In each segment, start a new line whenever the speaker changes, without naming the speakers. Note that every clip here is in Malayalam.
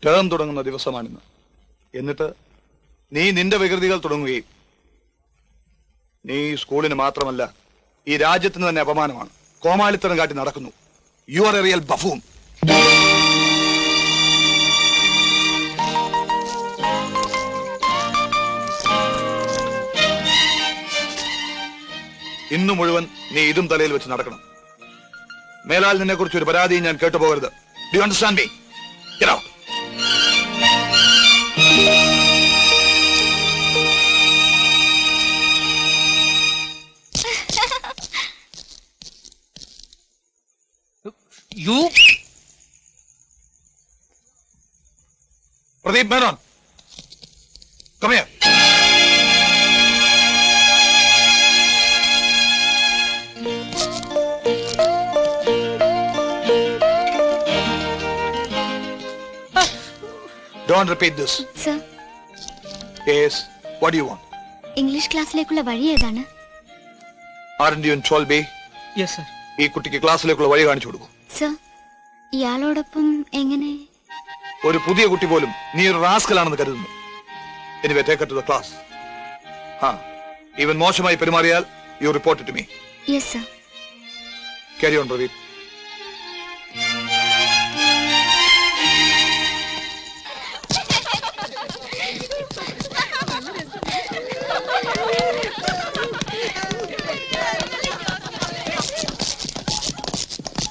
ടേം തുടങ്ങുന്ന ദിവസമാണിന്ന്. എന്നിട്ട് നീ നിന്റെ വികൃതികൾ തുടങ്ങുകയും നീ സ്കൂളിന് മാത്രമല്ല ഈ രാജ്യത്തിന് തന്നെ അപമാനമാണ്. കോമാളിത്തരം കാട്ടി നടക്കുന്നു. You are A real buffoon. ഇന്നു മുഴുവൻ നീ ഇതും തലയിൽ വെച്ച് നടക്കണം. മേലാൽ നിന്നെ കുറിച്ച് ഒരു പരാതിയും ഞാൻ കേട്ടുപോകരുത്. Do you understand me? Get out.
You
Pradeep Menon, come here. Don't repeat this.
Sir.
Yes, what do you want?
English ക്ലാസ്സിലേക്കുള്ള വഴി ഏതാണ്?
Aren't you in 12B?
Yes, sir.
ഈ കുട്ടിക്ക് ക്ലാസ്സിലേക്കുള്ള വഴി കാണിച്ചു കൊടുക്കൂ.
സർ, ഇയാളോടൊപ്പം എങ്ങനെ?
ഒരു പുതിയ കുട്ടി പോലും നീ ഒരു റാസ്കലാണെന്ന് കരുതുന്നു. Anyway, take her to the class. Even മോശമായി പെരുമാറിയാൽ you report it to me.
Yes, sir.
Carry on, Pradeep.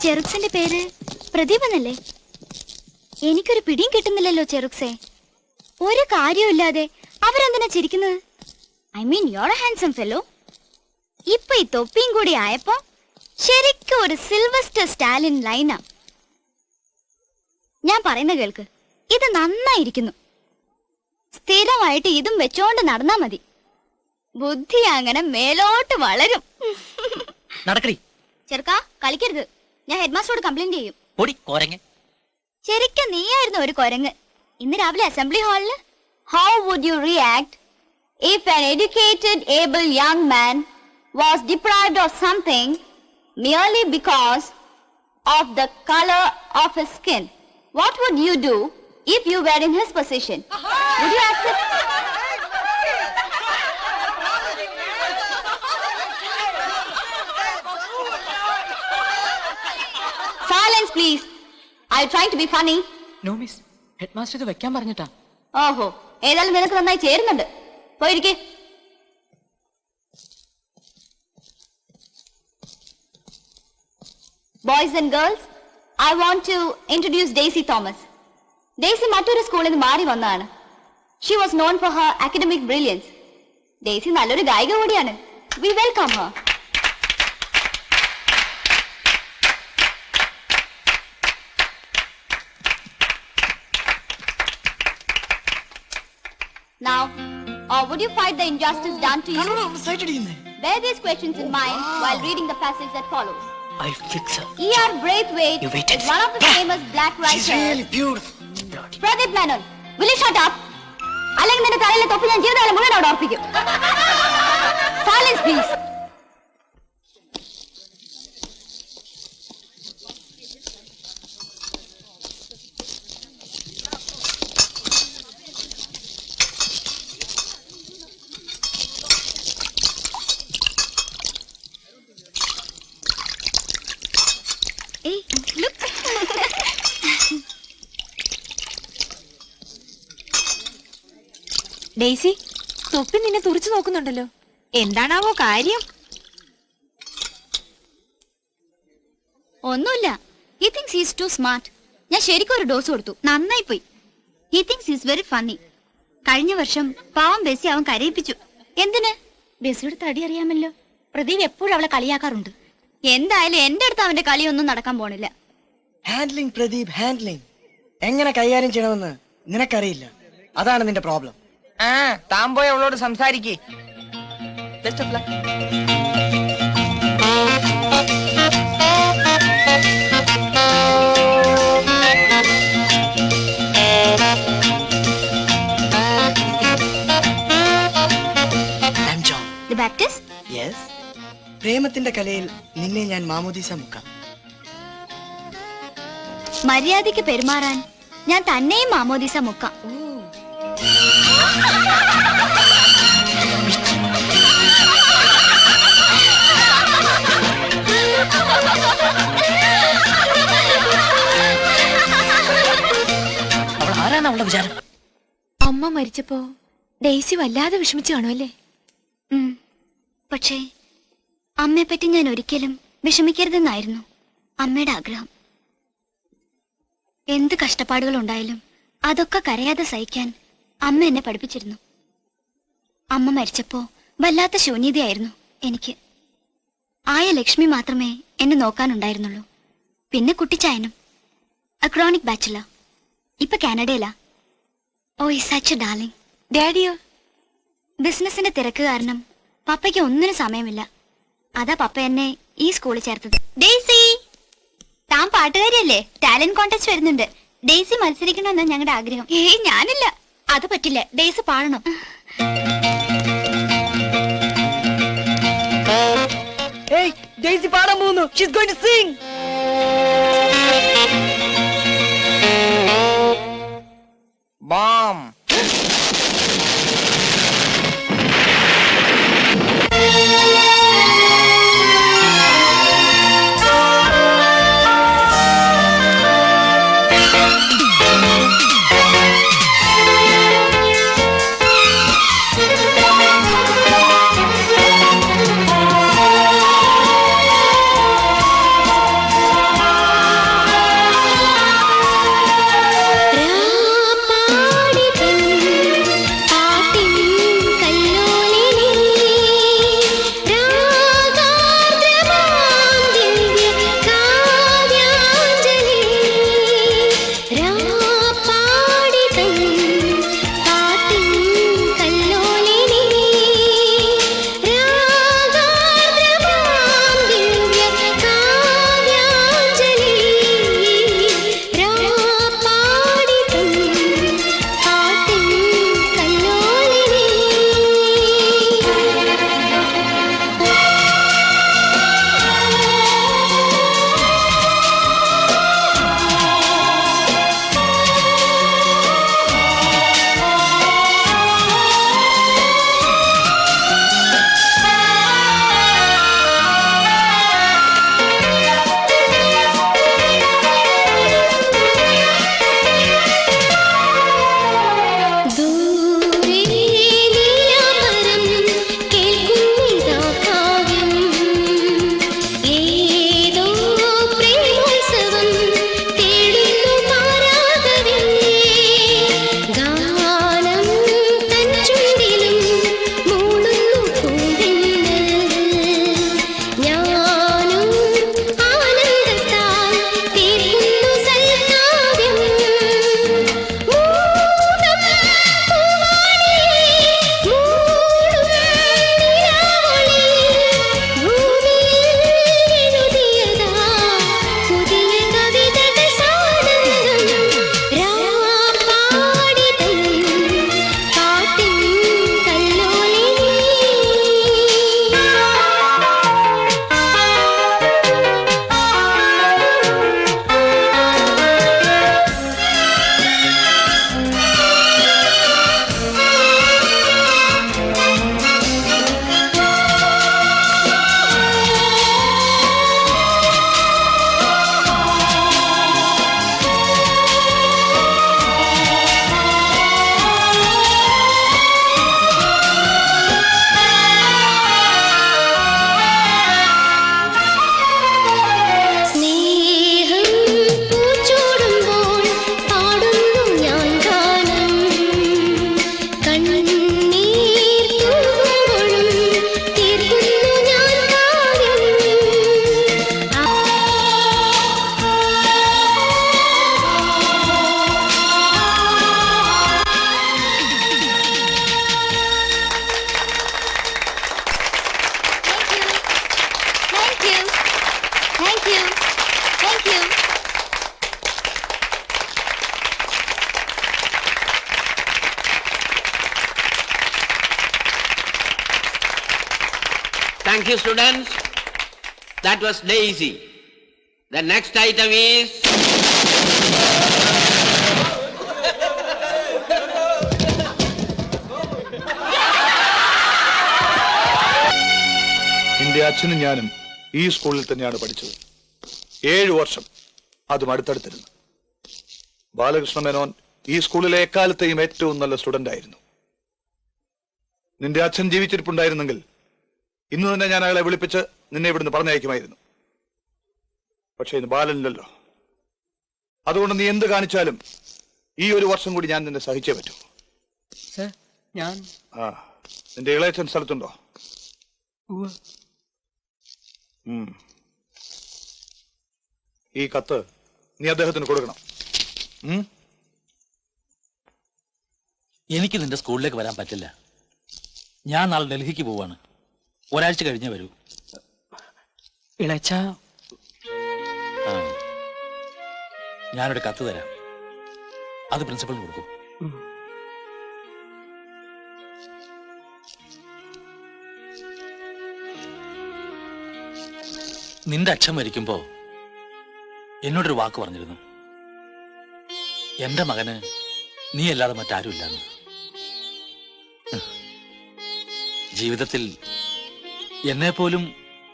ചെറുക്സിന്റെ പേര് പ്രദീപ് എന്നല്ലേ? എനിക്കൊരു പിടിയും കിട്ടുന്നില്ലല്ലോ ചെറുക്സേ. ഒരു കാര്യമില്ലാതെ അവരെന്തിനാ ചിരിക്കുന്നത്? I mean your A handsome fellow. ഇപ്പൊ ഈ തൊപ്പിയും കൂടി ആയപ്പോ ശരിക്കും ഒരു സിൽവസ്റ്റർ സ്റ്റാലിൻ ലൈനാ. ഞാൻ പറയുന്ന കേൾക്ക്, ഇത് നന്നായിരിക്കുന്നു. സ്ഥിരമായിട്ട് ഇതും വെച്ചോണ്ട് നടന്നാ മതി. ബുദ്ധി അങ്ങനെ മേലോട്ട് വളരും.
നടക്കടി.
ചെറുക്കാ കളിക്കരുത്. ഞാൻ ഹെഡ് മാസ്റ്ററോട് കംപ്ലൈന്റ് ചെയ്യും.
പൊടി കൊരങ്ങ്.
ശരിക്കും നീയായിരുന്നു ഒരു കൊരങ്ങ്. ഇന്ന് രാവിലെ അസംബ്ലി ഹാളില് how would you react if an educated able young man was deprived of something merely because of the color of his skin? What would you do if you were in his position? Would you accept? Silence, please. Are you trying to be funny?
No, miss. Headmaster ഇത് വെക്കാൻ പറഞ്ഞിട്ടാ.
ഓഹോ, ഏതായാലും നിനക്ക് നന്നായി ചേരുന്നുണ്ട്. പോയിരിക്കേ. Boys and girls, I want to introduce Daisy Thomas. Daisy മറ്റൊരു സ്കൂളിൽ നിന്ന് മാറി വന്നതാണ്. She was known for her academic brilliance. Daisy നല്ലൊരു ഗായിക കൂടിയാണ്. We welcome her. Now, would you fight the injustice done to you? Bear these questions in mind while reading the passage that follows.
I'll fix her.
E.R. Braithwaite is one of the famous black writers.
She's really beautiful.
Pradeep Menon, will you shut up? അല്ലെങ്കിൽ നിന്റെ തലയിലെ തൊപ്പി ഞാൻ ജീവിതകാലം മുഴുവൻ അവിടെ ഉറപ്പിക്കും. Silence, please. Hey, look.
Daisy, തൊപ്പി നിന്നെ തുറിച്ചു നോക്കുന്നുണ്ടല്ലോ. എന്താണാവോ കാര്യം?
ഒന്നുമില്ല. He thinks he is too smart. ഞാൻ ശരിക്കും ഒരു ഡോസ് കൊടുത്തു. നന്നായി പോയി. He thinks he is very funny. കഴിഞ്ഞ വർഷം പാവം ബെസി അവൻ കരയിപ്പിച്ചു. എന്തിന്? ബെസിയുടെ തടി അറിയാമല്ലോ. പ്രദീപ് എപ്പോഴും അവളെ കളിയാക്കാറുണ്ട്. എന്തായാലും എന്റെ അടുത്ത് അവന്റെ കളിയൊന്നും നടക്കാൻ പോണില്ല.
ഹാൻഡ്ലിംഗ് പ്രദീപ്, ഹാൻഡ്ലിംഗ് എങ്ങനെ കൈകാര്യം ചെയ്യണമെന്ന് നിനക്കറിയില്ല. അതാണ് നിന്റെ പ്രോബ്ലം.
താൻ പോയി അവളോട് സംസാരിക്കേ. Best of luck.
The Baptist?
Yes. പ്രേമത്തിന്റെ കലയിൽ നിന്നെ ഞാൻ മാമോദീസ മുക്കാം.
മര്യാദയ്ക്ക് പെരുമാറാൻ ഞാൻ തന്നെയും മാമോദീസ മുക്കാം.
അവൾ ആരാണ് അവളുടെ വിചാരം?
അമ്മ മരിച്ചപ്പോ ഡെയ്സി വല്ലാതെ വിഷമിച്ചു കാണുമല്ലേ?
പക്ഷേ അമ്മയെപ്പറ്റി ഞാൻ ഒരിക്കലും വിഷമിക്കരുതെന്നായിരുന്നു അമ്മയുടെ ആഗ്രഹം. എന്ത് കഷ്ടപ്പാടുകൾ ഉണ്ടായാലും അതൊക്കെ കരയാതെ സഹിക്കാൻ അമ്മ എന്നെ പഠിപ്പിച്ചിരുന്നു. അമ്മ മരിച്ചപ്പോ വല്ലാത്ത ശൂന്യതയായിരുന്നു എനിക്ക്. ആയ ലക്ഷ്മി മാത്രമേ എന്നെ നോക്കാനുണ്ടായിരുന്നുള്ളൂ. പിന്നെ കുട്ടിച്ചായനും, എ ക്രോണിക് ബാച്ചിലർ, ഇപ്പൊ കാനഡയിലാ. ഓ ഈസ് സച്ച് എ ഡാർലിംഗ്.
ഡാഡിയോ?
ബിസിനസിന്റെ തിരക്ക് കാരണം പപ്പയ്ക്ക് ഒന്നിനും സമയമില്ല. അതാ പപ്പ എന്നെ ഈ സ്കൂളിൽ ചേർത്തത്. ഡെയ്സി, താൻ പാട്ടുകാരിയല്ലേ? ടാലന്റ് കോntest വരുന്നുണ്ട്. ഡെയ്സി മത്സരിക്കണമെന്നാ ഞങ്ങളുടെ ആഗ്രഹം. ഏയ് ഞാനില്ല, അത് പറ്റില്ല. ഡെയ്സി പാടണം.
Hey, Daisy പാടാൻ പോകുന്നു. She's going to sing.
Bomb.
Thank you, students. That was Daisy. The next item is
നിന്റെ അച്ഛനും ഞാനും ഈ സ്കൂളിൽ തന്നെയാണ് പഠിച്ചത്. 7 വർഷം, അതും അടുത്തടുത്തിരുന്നു. ബാലകൃഷ്ണ മേനോൻ ഈ സ്കൂളിലെ എക്കാലത്തെയും ഏറ്റവും നല്ല സ്റ്റുഡന്റ് ആയിരുന്നു. നിന്റെ അച്ഛൻ ജീവിച്ചിരിപ്പുണ്ടായിരുന്നെങ്കിൽ ഇന്ന് തന്നെ ഞാൻ അയാളെ വിളിപ്പിച്ച് നിന്നെ ഇവിടുന്ന് പറഞ്ഞയക്കുമായിരുന്നു. പക്ഷെ ഇന്ന് ബാലനില്ലല്ലോ. അതുകൊണ്ട് നീ എന്ത് കാണിച്ചാലും ഈ 1 വർഷം കൂടി ഞാൻ നിന്നെ സഹിച്ചേ പറ്റൂ.
സർ, ഞാൻ
നിന്റെ ഇളയച്ചൻ സ്ഥലത്തുണ്ടോ? ഈ കത്ത് നീ അദ്ദേഹത്തിന് കൊടുക്കണം.
എനിക്ക് നിന്റെ സ്കൂളിലേക്ക് വരാൻ പറ്റില്ല. ഞാൻ നാളെ ഡൽഹിക്ക് പോവാണ്. ഒരാഴ്ച കഴിഞ്ഞേ വരൂ.
ഇളച്ച
ഞാനൊരു കത്ത് തരാം, അത് പ്രിൻസിപ്പളിന് കൊടുക്കും. നിന്റെ അച്ഛൻ മരിക്കുമ്പോ എന്നോടൊരു വാക്ക് പറഞ്ഞിരുന്നു, എന്റെ മകന് നീ അല്ലാതെ മറ്റാരും ഇല്ലാന്ന്. ജീവിതത്തിൽ എന്നെ പോലും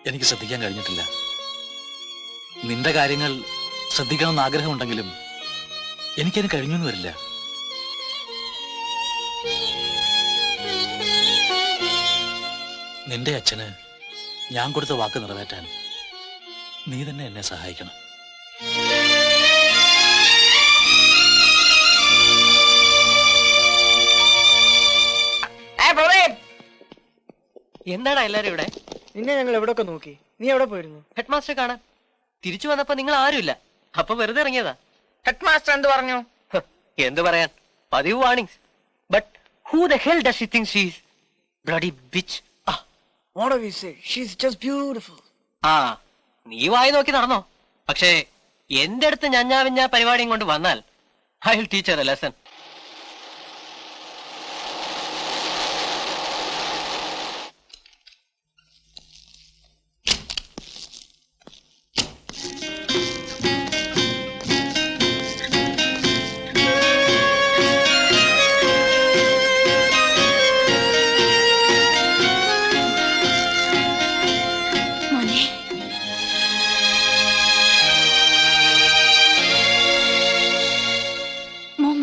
എനിക്ക് ശ്രദ്ധിക്കാൻ കഴിഞ്ഞിട്ടില്ല. നിന്റെ കാര്യങ്ങൾ ശ്രദ്ധിക്കണമെന്ന് ആഗ്രഹമുണ്ടെങ്കിലും എനിക്കതിന് കഴിഞ്ഞൊന്നും വരില്ല. നിന്റെ അച്ഛന് ഞാൻ കൊടുത്ത വാക്ക് നിറവേറ്റാൻ നീ തന്നെ എന്നെ സഹായിക്കണം.
എന്താണ് എല്ലാരും ഇവിടെ?
നിന്നെ ഞങ്ങൾ എവിടെയൊക്കെ നോക്കി. നീ എവിടെ പോയിരുന്നു?
ഹെഡ് മാസ്റ്റർ കാണാൻ. തിരിച്ചു വന്നപ്പോ നിങ്ങൾ ആരുമില്ല. അപ്പൊ വെറുതെ ഇറങ്ങിയതാ. ഹെഡ് മാസ്റ്റർ എന്ത് പറഞ്ഞു? എന്ത് പറയാൻ, പതിവ് warnings. But who the hell does she think she is? Bloody bitch.
What do we say? She's just beautiful.
നീ വായി നോക്കി നടന്നോ. പക്ഷേ എന്റെ അടുത്ത് ഞഞ്ഞാവിഞ്ഞ പരിപാടിയും കൊണ്ട് വന്നാൽ I will teach Har A lesson.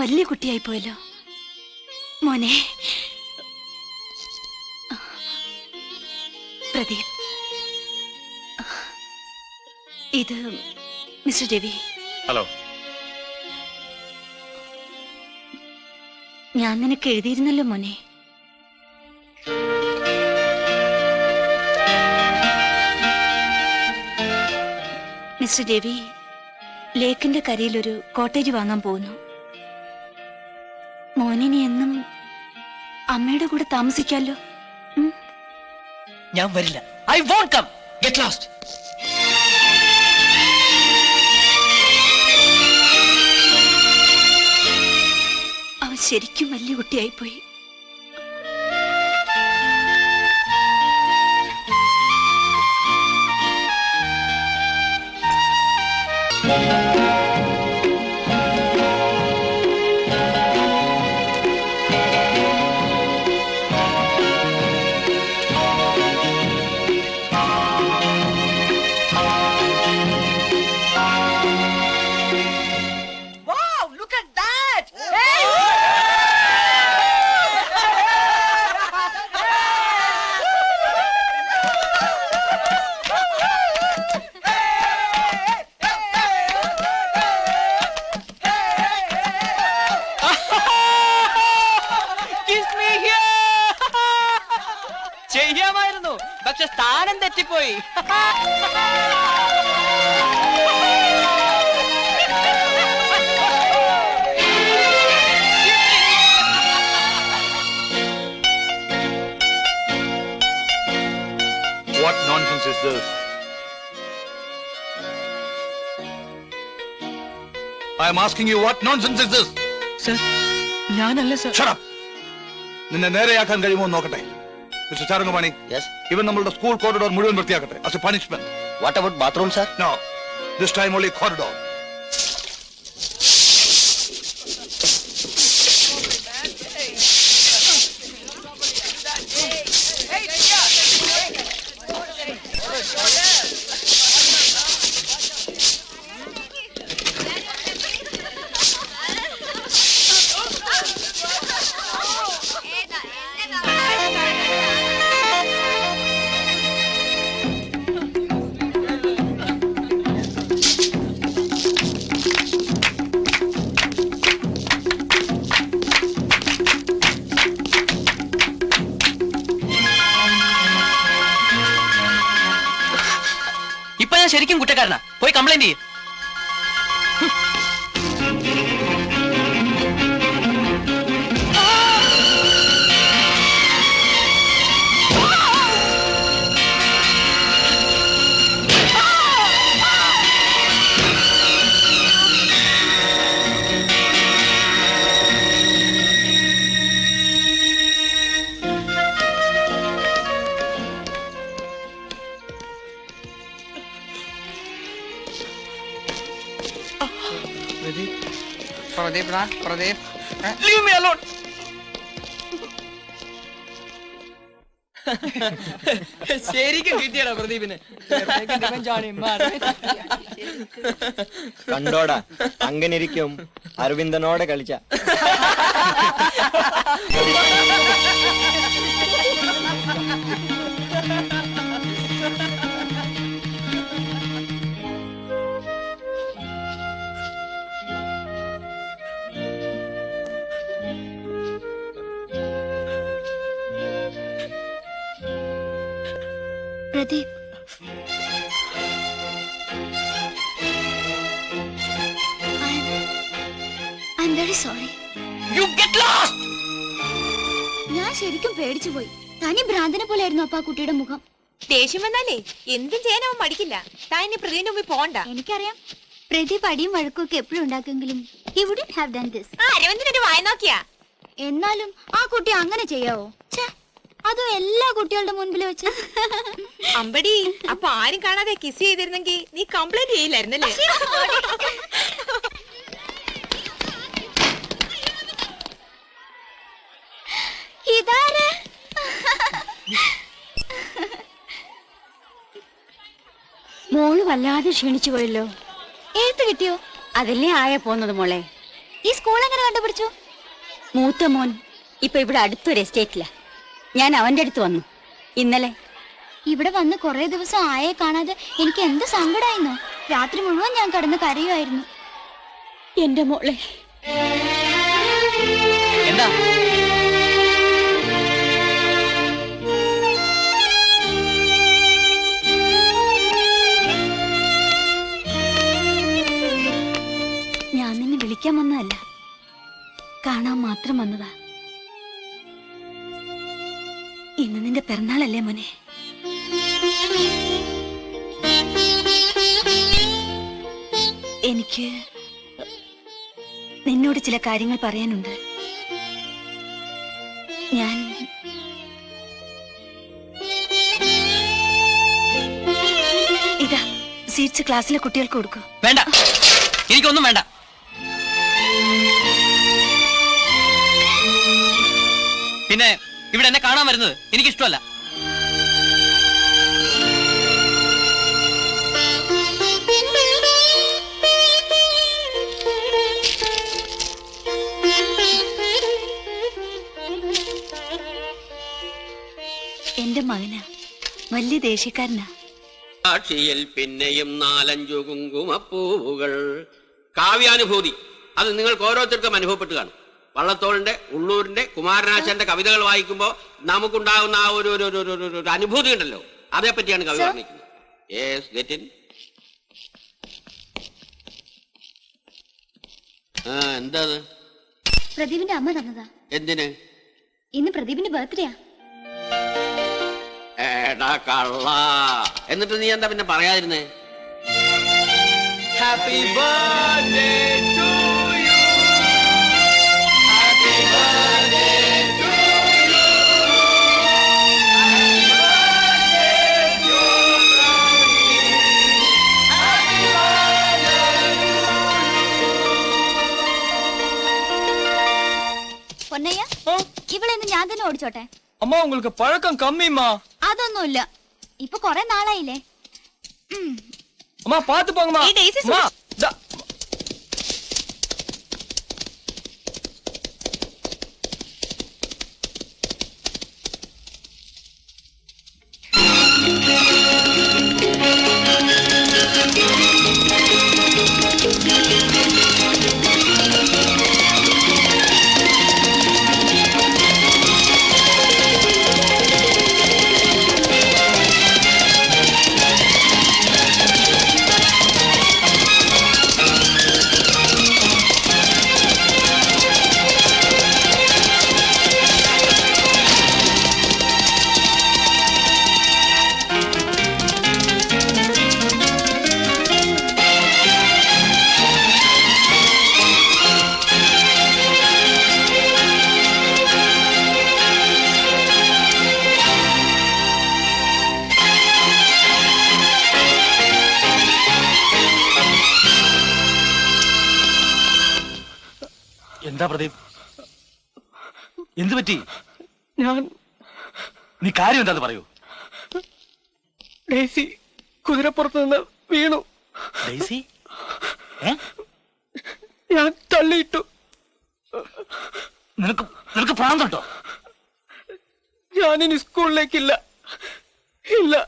വലിയ കുട്ടിയായി പോയല്ലോ മോനെ. പ്രദീപ്, ഇത് മിസ്റ്റർ രവി.
ഹലോ.
ഞാൻ നിനക്ക് എഴുതിയിരുന്നല്ലോ മോനെ. മിസ്റ്റർ രവി ലേക്കിന്റെ കരയിൽ ഒരു കോട്ടേജ് വാങ്ങാൻ പോകുന്നു. മോനിനി എന്നും അമ്മയുടെ കൂടെ താമസിക്കാലോ.
ഞാൻ വരില്ല. I won't come. Get lost.
അവൻ ശരിക്കും വലിയ കുട്ടിയായി പോയി.
ചെയ്യാമായിരുന്നു, പക്ഷെ സ്ഥാനം തെറ്റിപ്പോയി.
What nonsense is this? I am asking you, what nonsense is this?
Sir, ഞാനല്ല സർ.
Shut up! നിന്നെ നേരെയാക്കാൻ കഴിയുമോ എന്ന് നോക്കട്ടെ. മിസ്റ്റർ ചാരംഗമാണി, ഇവൻ നമ്മളുടെ സ്കൂൾ കോറിഡോർ മുഴുവൻ വൃത്തിയാക്കട്ടെ. as a punishment.
What about bathroom, sir?
No, this time only corridor.
ശരിക്കും കുറ്റക്കാരനാ. പോയി കംപ്ലൈന്റ് ചെയ്യും.
Pradeep
Leave me alone.
ശരിക്കും കിട്ടിയടാ പ്രദീപിന്.
കണ്ടോടാ, അങ്ങനെ ഇരിക്കും അരവിന്ദനോടെ കളിച്ച.
Pradeep, I'm very sorry.
You get lost.
ഞാൻ ശരിക്കും പേടിച്ചു പോയി. തനി ഭ്രാന്തനെ പോലെയായിരുന്നു അപ്പ ആ കുട്ടിയുടെ മുഖം.
ദേഷ്യം വന്നാലേ എന്തും ചെയ്യാൻ അവൻ മടിക്കില്ല. താൻ ഇനി പ്രതിന്റെ മുമ്പിൽ പോകണ്ട.
എനിക്കറിയാം, പ്രദീപ് അടിയും വഴക്കും ഒക്കെ എപ്പോഴും ഉണ്ടാക്കുമെങ്കിലും he wouldn't have done this.
അരവിന്ദനൊരു വായ നോക്കിയാ.
എന്നാലും ആ കുട്ടി അങ്ങനെ ചെയ്യാവോ? അതും എല്ലാ കുട്ടികളുടെ മുൻപിൽ വെച്ച്.
അമ്പടി, അപ്പൊ ആരും കാണാതെ കിസ് ചെയ്തിരുന്നെങ്കിൽ നീ കംപ്ലൈന്റ് ചെയ്യില്ലായിരുന്നല്ലേ?
ഇതാര്? മോള് വല്ലാതെ ക്ഷീണിച്ചു പോയല്ലോ. എഴുത്ത് കിട്ടിയോ?
അതല്ലേ ആയ പോന്നത് മോളെ.
ഈ സ്കൂൾ എങ്ങനെ കണ്ടുപിടിച്ചു?
മൂത്ത മോൻ ഇപ്പൊ ഇവിടെ അടുത്തൊരു എസ്റ്റേറ്റില. ഞാൻ അവന്റെ അടുത്ത് വന്നു ഇന്നലെ.
ഇവിടെ വന്ന് കുറെ ദിവസം ആയെ കാണാതെ എനിക്ക് എന്ത് സങ്കടായിരുന്നോ. രാത്രി മുഴുവൻ ഞാൻ കിടന്ന് കരയുമായിരുന്നു.
എന്റെ മോളെ.
എന്താ?
ഞാൻ നിന്നെ വിളിക്കാൻ വന്നതല്ല, കാണാൻ മാത്രം വന്നതാ. ഇന്ന് നിന്റെ പിറന്നാളല്ലേ മോനെ? എനിക്ക് നിന്നോട് ചില കാര്യങ്ങൾ പറയാനുണ്ട്. ഞാൻ ഇതാ സീറ്റ്സ് ക്ലാസ്സിലെ കുട്ടികൾക്ക് കൊടുക്കൂ.
വേണ്ട, എനിക്കൊന്നും വേണ്ട. പിന്നെ ഇവിടെ എന്നെ കാണാൻ വരുന്നത് എനിക്കിഷ്ടമല്ല.
എന്റെ മകനാ, വലിയ ദേഷ്യക്കാരനാ.
സാക്ഷിയിൽ പിന്നെയും 4-5 കുങ്കുമപ്പൂവുകൾ. കാവ്യാനുഭൂതി അത് നിങ്ങൾക്ക് ഓരോരുത്തർക്കും അനുഭവപ്പെട്ട് കാണും. വള്ളത്തോളിന്റെ, ഉള്ളൂരിന്റെ, കുമാരനാശാന്റെ കവിതകൾ വായിക്കുമ്പോൾ നമുക്കുണ്ടാകുന്ന ആ ഒരു അനുഭൂതി ഉണ്ടല്ലോ, അതേപ്പറ്റിയാണ് കവി വർണ്ണിക്കുന്നത്. Yes, get in. എന്താ
പ്രദീപിന്റെ അമ്മ തന്നതാ.
എന്തിന്?
ഇന്ന് പ്രദീപിന്റെ ബർത്ത്ഡേയാ.
ഏടാ കള്ള, എന്നിട്ട് നീ എന്താ പിന്നെ പറയാതിരുന്നേ?
Happy birthday to you. Happy birthday to you. Happy birthday to happy birthday to.
പൊന്നയ്യ, ഇവളെന്ന് ഞാൻ തന്നെ ഓടിച്ചോട്ടെ?
அம்மா உங்களுக்கு பழக்கம் கம்மிமா.
അതൊന്നുമില്ല, ഇപ്പൊ കൊറേ നാളായില്ലേ.
அம்மா பாத்து போங்கம்மா. அம்மா
എന്താ പ്രദീപ്, എന്തു പറ്റി?
ഞാൻ
നീ കാര്യം എന്താന്ന് പറയൂ.
ഡേസി കുതിരപ്പുറത്ത് നിന്ന് വീണു.
ഡെയ്സി?
ഞാൻ തള്ളിയിട്ടു.
നിനക്ക് പ്രാന്തട്ടോ?
ഞാനിനി സ്കൂളിലേക്കില്ല. ഇല്ല.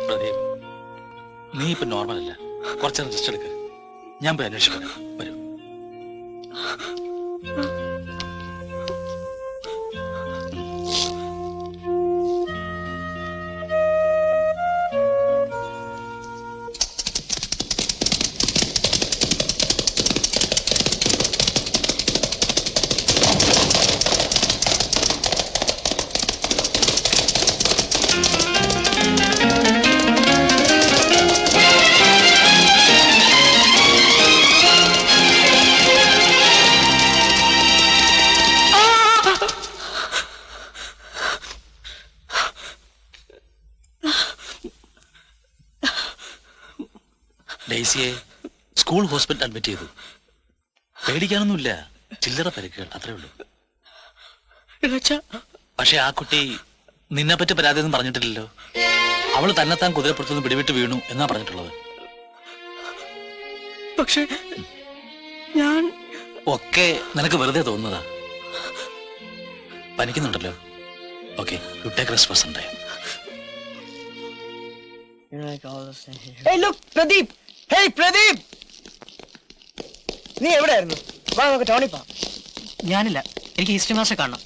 പ്രദീപ്, നീ ഇപ്പൊ നോർമൽ അല്ല. കുറച്ചേരം റെസ്റ്റ് എടുക്ക. ഞാൻ പോയി അന്വേഷിക്കാം. വരൂ. ഡെയ്സിയെ സ്കൂൾ ഹോസ്പിറ്റൽ അഡ്മിറ്റ് ചെയ്തു. പേടിക്കാനൊന്നുമില്ല, ചില്ലറ പരിക്കുകൾ, അത്രേ ഉള്ളൂ. പക്ഷെ ആ കുട്ടി നിന്നെ പറ്റി പരാതി ഒന്നും പറഞ്ഞിട്ടില്ലല്ലോ. അവള് തന്നെത്താൻ കുതിരപ്പുറത്തുനിന്ന് പിടിവിട്ട് വീണു എന്നാ പറഞ്ഞിട്ടുള്ളത്.
പക്ഷേ ഞാൻ
ഒക്കെ നിനക്ക് വെറുതെ തോന്നുന്നതാ. പനിക്കുന്നുണ്ടല്ലോ. Okay, you take rest for some time.
Hey, look, Pradeep. Hey, Pradeep, നീ എവിടെയായിരുന്നു? വാ നമുക്ക് ടൗണിൽ പോവാം.
ഞാനില്ല, എനിക്ക് ഹിസ്റ്ററി മാസ്റ്റർ കാണണം.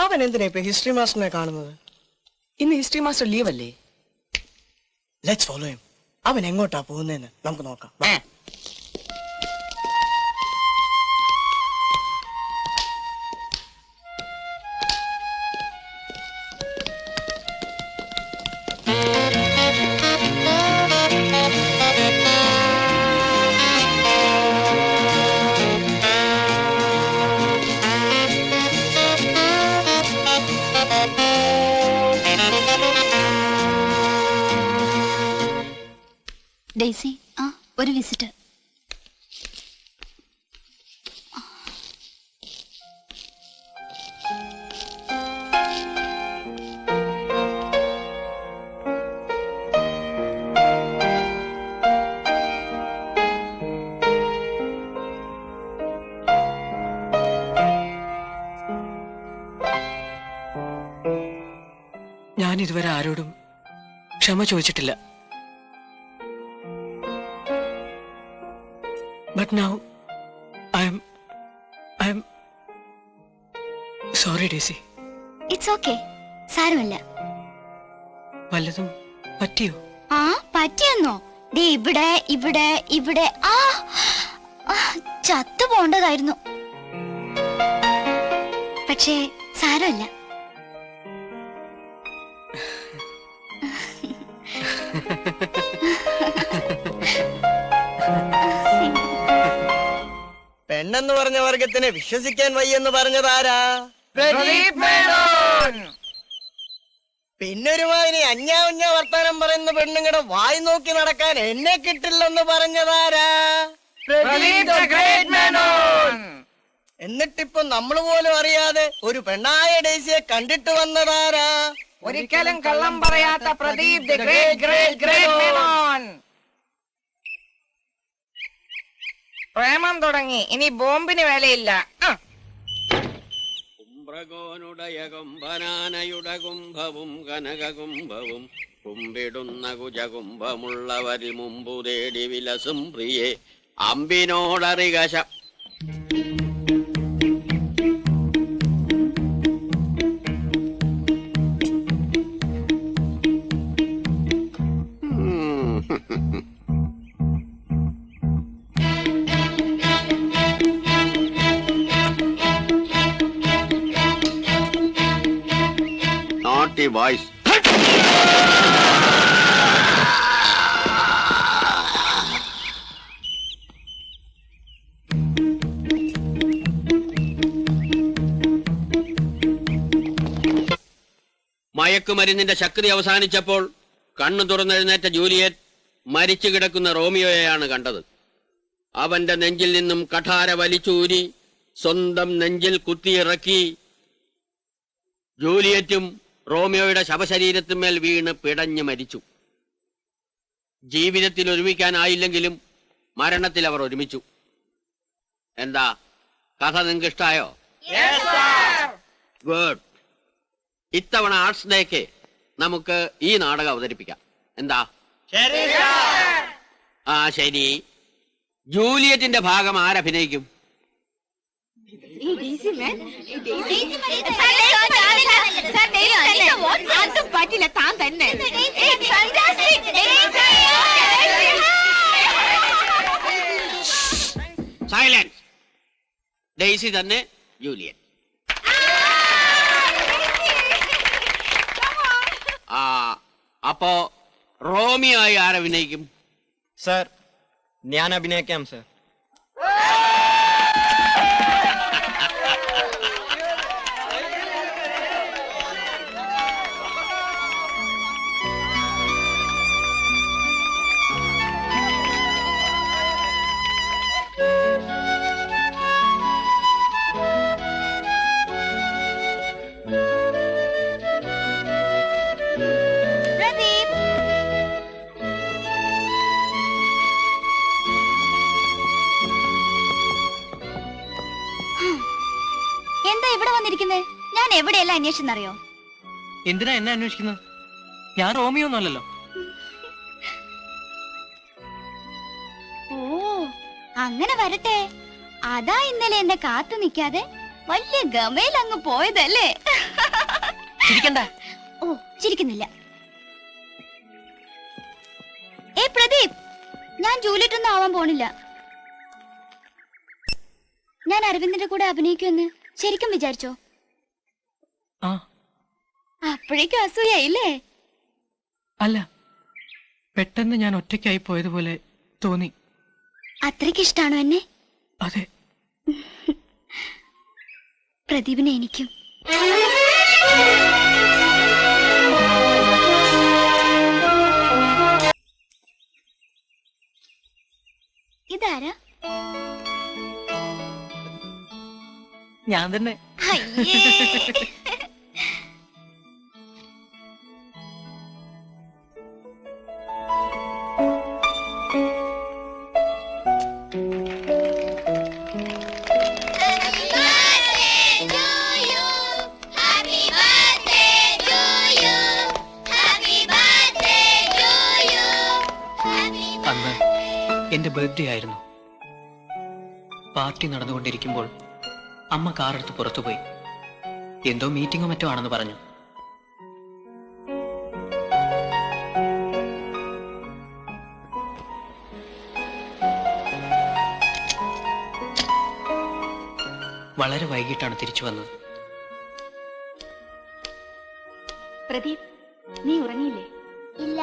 അവൻ എന്തിനാ ഇപ്പൊ ഹിസ്റ്ററി മാസ്റ്ററിനെ കാണുന്നത്?
ഇന്ന് ഹിസ്റ്ററി മാസ്റ്റർ ലീവ് അല്ലേ?
Let's follow him. അവൻ എങ്ങോട്ടാ പോകുന്നതെന്ന് നമുക്ക് നോക്കാം.
ഡെയ്സി, ഒരു വിസിറ്റ്.
ഞാൻ ഇതുവരെ ആരോടും ക്ഷമ ചോദിച്ചിട്ടില്ല. But now I'm sorry, Daisy.
It's okay. സാരമില്ല.
വല്ലതും പറ്റിയോ?
പറ്റിയെന്നോ? ദേ ഇവിടെ ഇവിടെ ഇവിടെ ചത്തു പോണ്ടതായിരുന്നു. പക്ഷേ സാരമില്ല.
പെണ്ണെന്ന് പറഞ്ഞ വർഗത്തിനെ വിശ്വസിക്കാൻ വയ്യെന്ന് പറഞ്ഞതാരാ? പിന്നൊരുമാതിരി അഞ്ഞാവുഞ്ഞ വർത്താനം പറയുന്ന പെണ്ണുങ്ങളുടെ വായി നോക്കി നടക്കാൻ എന്നെ കിട്ടില്ലെന്ന് പറഞ്ഞതാരാ? എന്നിട്ടിപ്പൊ നമ്മൾ പോലും അറിയാതെ ഒരു പെണ്ണായ ഡേസിയെ കണ്ടിട്ട് വന്നതാരാ?
ഒരിക്കലും കള്ളം പറയാത്ത Pradeep the great great great Menon. പ്രേമം തുടങ്ങി, ഇനി ബോംബിന് വിലയില്ല.
കുംഭകോനുടയ കുംഭനാനയുടെ കുംഭവും കനകകുംഭവും കുമ്പിടുന്ന കുജകുംഭമുള്ളവരിൽ മുമ്പു തേടി വിലസും പ്രിയേ അമ്പിനോടറികശ. Naughty boys. മയക്കുമരുന്നിന്റെ ശക്തി അവസാനിച്ചപ്പോൾ കണ്ണു തുറന്നെഴുന്നേറ്റ ജൂലിയറ്റ് മരിച്ചു കിടക്കുന്ന റോമിയോയെയാണ് കണ്ടത്. അവന്റെ നെഞ്ചിൽ നിന്നും കഠാര വലിച്ചൂരി സ്വന്തം നെഞ്ചിൽ കുത്തിയിറക്കി ജൂലിയറ്റും റോമിയോയുടെ ശവശരീരത്തിന്മേൽ വീണ് പിടഞ്ഞു മരിച്ചു. ജീവിതത്തിൽ ഒരുമിക്കാനായില്ലെങ്കിലും മരണത്തിൽ അവർ ഒരുമിച്ചു. എന്താ കഥ നിങ്ങൾക്ക് ഇഷ്ടായോ? ഗുഡ്. ഇത്തവണ ആർട്സ് ഡേക്ക് നമുക്ക് ഈ നാടകം അവതരിപ്പിക്കാം. എന്താ? ആ ശരി. ജൂലിയറ്റിന്റെ ഭാഗം ആരഭിനയിക്കും?
പറ്റില്ല, താൻ തന്നെ.
സൈലൻസ്. ഡെയ്സി തന്നെ ജൂലിയറ്റ്. അപ്പോ റോമിയോ ആയി ആരഭിനയിക്കും?
സർ, ഞാൻ അഭിനയിക്കാം സർ.
എന്താ ഇവിടെ വന്നിരിക്കുന്നത്? ഞാൻ എവിടെയെല്ലാം അന്വേഷിച്ചെന്നറിയോ?
എന്തിനാ എന്നെ അന്വേഷിക്കുന്നത്? ഞാൻ റോമിയോ ഒന്നുമല്ലല്ലോ.
ഓ, അങ്ങനെ വരട്ടെ. അതാ ഇന്നലെ എന്നെ കാത്തു നിൽക്കാതെ വലിയ ഗമയിൽ അങ്ങ് പോയതല്ലേ?
ചിരിക്കണ്ട.
ഓ, ചിരിക്കുന്നില്ല. പ്രദീപ്, ഞാൻ ജൂലിയറ്റൊന്നും ആവാൻ പോണില്ല. ഞാൻ അരവിന്ദന്റെ കൂടെ അഭിനയിക്കുമെന്ന് ശരിക്കും വിചാരിച്ചോ? അപ്പോഴേക്കും അസൂയായില്ലേ?
അല്ല, പെട്ടെന്ന് ഞാൻ ഒറ്റയ്ക്കായി പോയതുപോലെ തോന്നി.
അത്രയ്ക്ക് ഇഷ്ടാണോ എന്നെ?
അതെ.
പ്രദീപിനെ എനിക്കും. ഇതാരാ?
ഞാൻ തന്നെ.
അന്ന് എന്റെ ബർത്ത്ഡേ ആയിരുന്നു. പാർട്ടി നടന്നുകൊണ്ടിരിക്കുമ്പോൾ അമ്മ കാറെടുത്ത് പുറത്തുപോയി. എന്തോ മീറ്റിംഗോ മറ്റോ ആണെന്ന് പറഞ്ഞു. വളരെ വൈകിട്ടാണ് തിരിച്ചു വന്നത്.
പ്രദീപ്, നീ ഉറങ്ങിയില്ലേ?
ഇല്ല.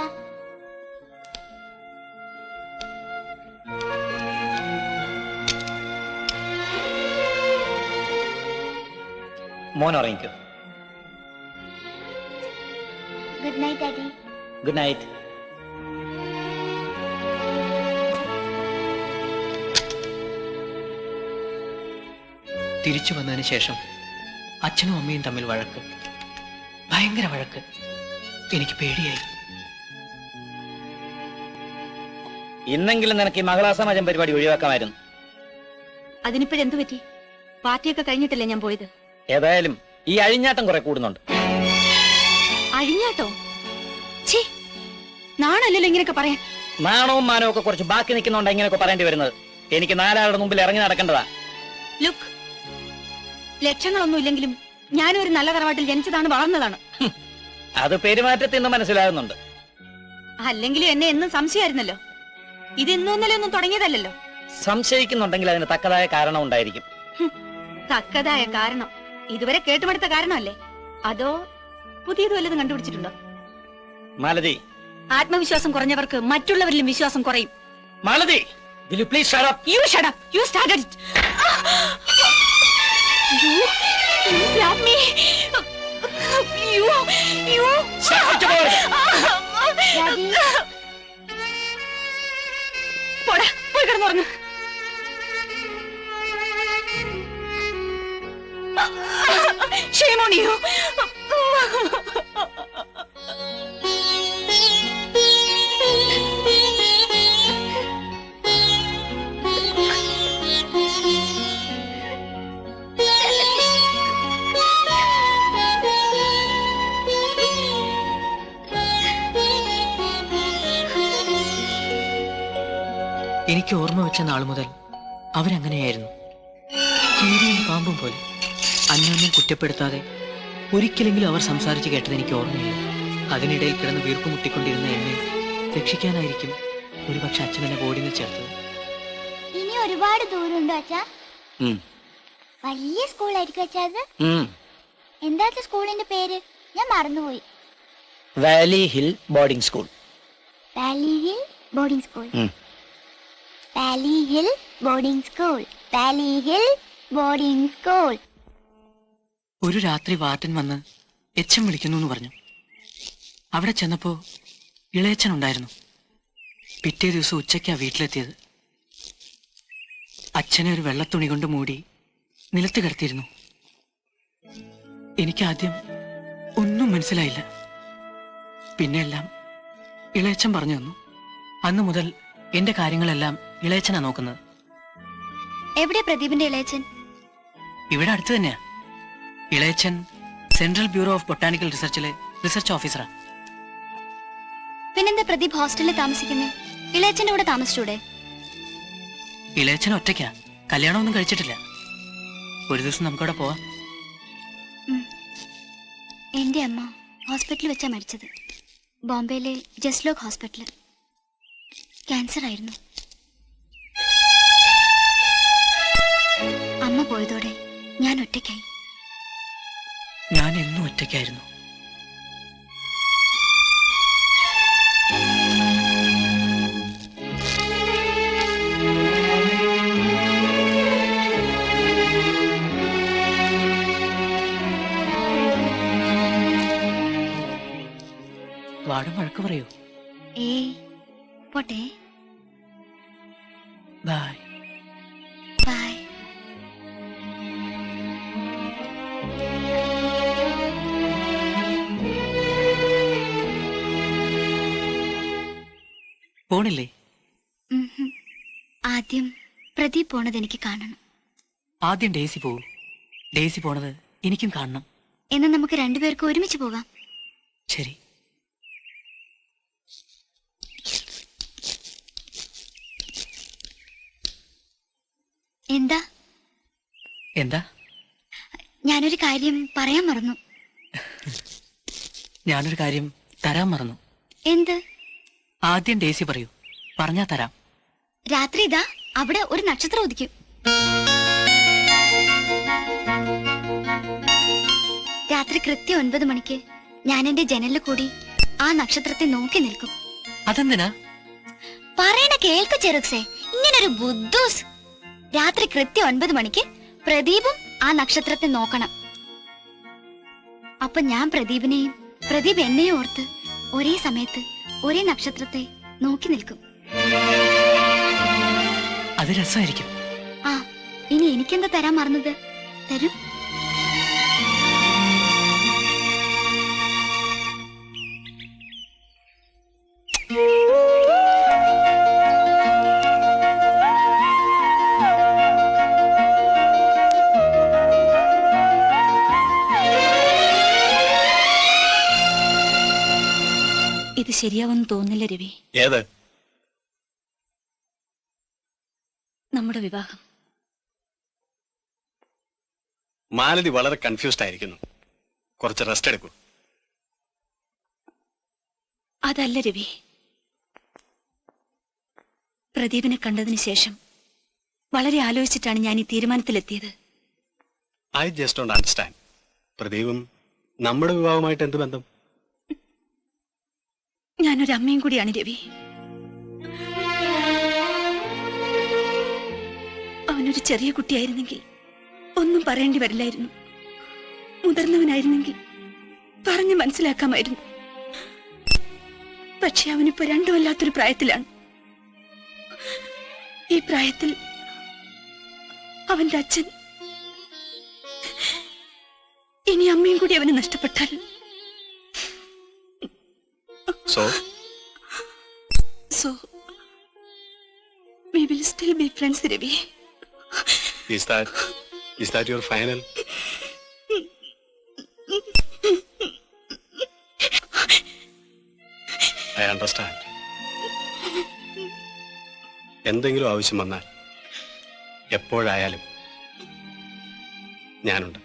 മോൻ ഉറങ്ങിക്കോ.
Good night daddy.
Good night.
തിരിച്ചു വന്നതിന് ശേഷം അച്ഛനും അമ്മയും തമ്മിൽ വഴക്ക്, ഭയങ്കര വഴക്ക്. എനിക്ക് പേടിയായി.
ഇന്നെങ്കിലും നിനക്ക് ഈ മഹിളാ സമാജം പരിപാടി ഒഴിവാക്കാമായിരുന്നു.
അതിനിപ്പോഴെന്തു പറ്റി? പാർട്ടിയൊക്കെ കഴിഞ്ഞിട്ടല്ലേ ഞാൻ പോയത്.
ഏതായാലും ഈ അഴിഞ്ഞാട്ടം കുറെ കൂടുന്നുണ്ട്.
അഴിഞ്ഞാട്ടോ? ഛേ, നാണല്ലല്ലോ ഇങ്ങനെയൊക്കെ പറയാൻ.
നാണവും മാനവും ഒക്കെ കുറച്ച് ബാക്കി നിൽക്കുന്നുണ്ട് ഇങ്ങനെയൊക്കെ പറയേണ്ടി വരുന്നത്. എനിക്ക് നാലാളുടെ മുമ്പിൽ ഇറങ്ങി നടക്കേണ്ടതാ.
ലുക്ക്, ലക്ഷങ്ങളൊന്നും ഇല്ലെങ്കിലും ഞാനും ഒരു നല്ല തറവാട്ടിൽ ജനിച്ചതാണ്, വളർന്നതാണ്.
അത് പെരുമാറ്റത്തിൽ നിന്ന് മനസ്സിലാകുന്നുണ്ട്.
അല്ലെങ്കിലും എന്നെ എന്നും സംശയമായിരുന്നല്ലോ. ഇത് ഇന്നൊന്നല്ലേ ഒന്നും തുടങ്ങിയതല്ലോ.
സംശയിക്കുന്നുണ്ടെങ്കിൽ അതിന് തക്കതായ കാരണം ഉണ്ടായിരിക്കും.
തക്കതായ കാരണം? ഇതുവരെ കേട്ടുമടുത്ത കാരണമല്ലേ? അതോ പുതിയത് വല്ലതും കണ്ടുപിടിച്ചിട്ടുണ്ടോ?
മാലതി,
ആത്മവിശ്വാസം കുറഞ്ഞവർക്ക് മറ്റുള്ളവരിലും വിശ്വാസം കുറയും.
Malathi, will you please shut up?
You shut up. You started it. You slapped me. You.
Daddy.
Shame on you.
എനിക്ക് ഓർമ്മ വെച്ച നാൾ മുതൽ അവരങ്ങനെയായിരുന്നു. കീരിയും പാമ്പും പോലെ അന്യോന്യം കുറ്റപ്പെടുത്താതെ ഒരിക്കലെങ്കിലും അവർ സംസാരിച്ച് കേട്ടത് എനിക്ക് ഓർമ്മയില്ല. അതിനിടയിൽ കിടന്ന് വീർപ്പ് മുട്ടിക്കൊണ്ടിരുന്ന എന്നെ രക്ഷിക്കാനായിരിക്കും ഒരുപക്ഷെ അച്ഛൻ എന്നെ ബോർഡിങ്ങിൽ ചേർത്തത്.
ഇനി ഒരുപാട് ദൂരമുണ്ടോ അച്ഛാ? വലിയ സ്കൂളായിരിക്കും അച്ഛാ അത്? എന്താ സ്കൂളിന്റെ പേര്? ഞാൻ മറന്നുപോയി.
Valley hill boarding school.
Valley hill boarding school. Valley hill boarding school. Valley hill boarding school.
ഒരു രാത്രി വാർഡൻ വന്ന് എച്ചം വിളിക്കുന്നു എന്ന് പറഞ്ഞു. അവിടെ ചെന്നപ്പോ ഇളയച്ചൻ ഉണ്ടായിരുന്നു. പിറ്റേ ദിവസം ഉച്ചയ്ക്കാ വീട്ടിലെത്തിയത്. അച്ഛനെ ഒരു വെള്ളത്തുണി കൊണ്ട് മൂടി നിലത്ത് കിടത്തിയിരുന്നു. എനിക്കാദ്യം ഒന്നും മനസ്സിലായില്ല. പിന്നെ എല്ലാം ഇളയച്ചൻ പറഞ്ഞു തന്നു. അന്നു മുതൽ എന്റെ കാര്യങ്ങളെല്ലാം ഇളയച്ചനാ നോക്കുന്നത്.
എവിടെ പ്രദീപിന്റെ ഇളയച്ചൻ?
ഇവിടെ അടുത്ത് തന്നെയാ. ഇളയച്ചൻ സെൻട്രൽ ബ്യൂറോ ഓഫ് ബൊട്ടാനിക്കൽ റിസർച്ചിലെ റിസർച്ച് ഓഫീസറാ.
പിന്നെന്താ പ്രദീപ് ഹോസ്റ്റലിൽ താമസിക്കുന്നത്? ഇളയച്ചന്റെ കൂടെ താമസിച്ചൂടെ?
ഇളയച്ചൻ ഒറ്റയ്ക്കാ, കല്യാണമൊന്നും കഴിച്ചിട്ടില്ല. ഒരു ദിവസം നമുക്കവിടെ പോവാം.
എന്റെ അമ്മ ഹോസ്പിറ്റലിൽ വെച്ചാ മരിച്ചത്. ബോംബെയിലെ ജസ്ലോക് ഹോസ്പിറ്റലിൽ. ക്യാൻസർ ആയിരുന്നു. അമ്മ പോയതോടെ ഞാൻ ഒറ്റയ്ക്കായി.
ഞാൻ എന്നും ഒറ്റയ്ക്കായിരുന്നു. വാടും വഴക്ക് പറയൂ?
പോട്ടെ.
ബൈ.
ബൈ.
പോണില്ലേ?
ആദ്യം പ്രദീപ് പോണത് എനിക്ക് കാണണം.
ആദ്യം ഡേസി പോവും. ഡേസി പോണത് എനിക്കും കാണണം.
എന്നാ നമുക്ക് രണ്ടുപേർക്കും ഒരുമിച്ച് പോകാം.
ശരി.
എന്താ?
എന്താ?
ഞാനൊരു കാര്യം പറയാൻ മറന്നു.
ഞാനൊരു കാര്യം തരാൻ മറന്നു.
എന്ത്?
ആദ്യം ഡേസി പറയൂ, പറഞ്ഞാ തരാം.
രാത്രി ഇതാ അവിടെ ഒരു നക്ഷത്രം ഉദിക്കും. രാത്രി കൃത്യം 9 മണിക്ക് ഞാൻ എന്റെ ജനലിൽ കൂടി ആ നക്ഷത്രത്തെ നോക്കി നിൽക്കും.
അതെന്തിനാ?
പറയണ കേൾക്ക് ചെറുക്സേ, ഇങ്ങനൊരു ബുദ്ധൂസ്. രാത്രി കൃത്യം 9 മണിക്ക് പ്രദീപും ആ നക്ഷത്രത്തെ നോക്കണം. അപ്പൊ ഞാൻ പ്രദീപിനെയും പ്രദീപ് എന്നെയും ഓർത്ത് ഒരേ സമയത്ത് ഒരേ നക്ഷത്രത്തെ നോക്കി നിൽക്കും.
അത് രസമായിരിക്കും.
ആ, ഇനി എനിക്കെന്താ തരാൻ മറന്നത്? തരൂ.
ഇത് ശരിയാവെന്ന് തോന്നില്ല രവി.
ഏത്?
നമ്മുടെ വിവാഹം.
മാലതി വളരെ കൺഫ്യൂസ്ഡ് ആയിരിക്കുന്നു. കുറച്ച് റെസ്റ്റ് എടുക്കൂ.
അതല്ല രവി, പ്രദീപിനെ കണ്ടതിന് ശേഷം വളരെ ആലോചിച്ചിട്ടാണ് ഞാൻ ഈ തീരുമാനത്തിലെത്തിയത്.
I just don't understand. പ്രദീപും നമ്മുടെ വിവാഹമായിട്ട് എന്ത് ബന്ധം?
ഞാനൊരു അമ്മയും കൂടിയാണ് രവി. അവനൊരു ചെറിയ കുട്ടിയായിരുന്നെങ്കിൽ ഒന്നും പറയേണ്ടി വരില്ലായിരുന്നു. മുതിർന്നവനായിരുന്നെങ്കിൽ പറഞ്ഞു മനസ്സിലാക്കാമായിരുന്നു. പക്ഷെ അവനിപ്പോ രണ്ടുമല്ലാത്തൊരു പ്രായത്തിലാണ്. ഈ പ്രായത്തിൽ അവന്റെ അച്ഛൻ ഇനി അമ്മയും കൂടി അവന് നഷ്ടപ്പെട്ടാൽ So we will still be friends, Ravi.
Is that your final? I understand. എന്തെങ്കിലും ആവശ്യം വന്നാൽ എപ്പോഴായാലും ഞാനുണ്ട്.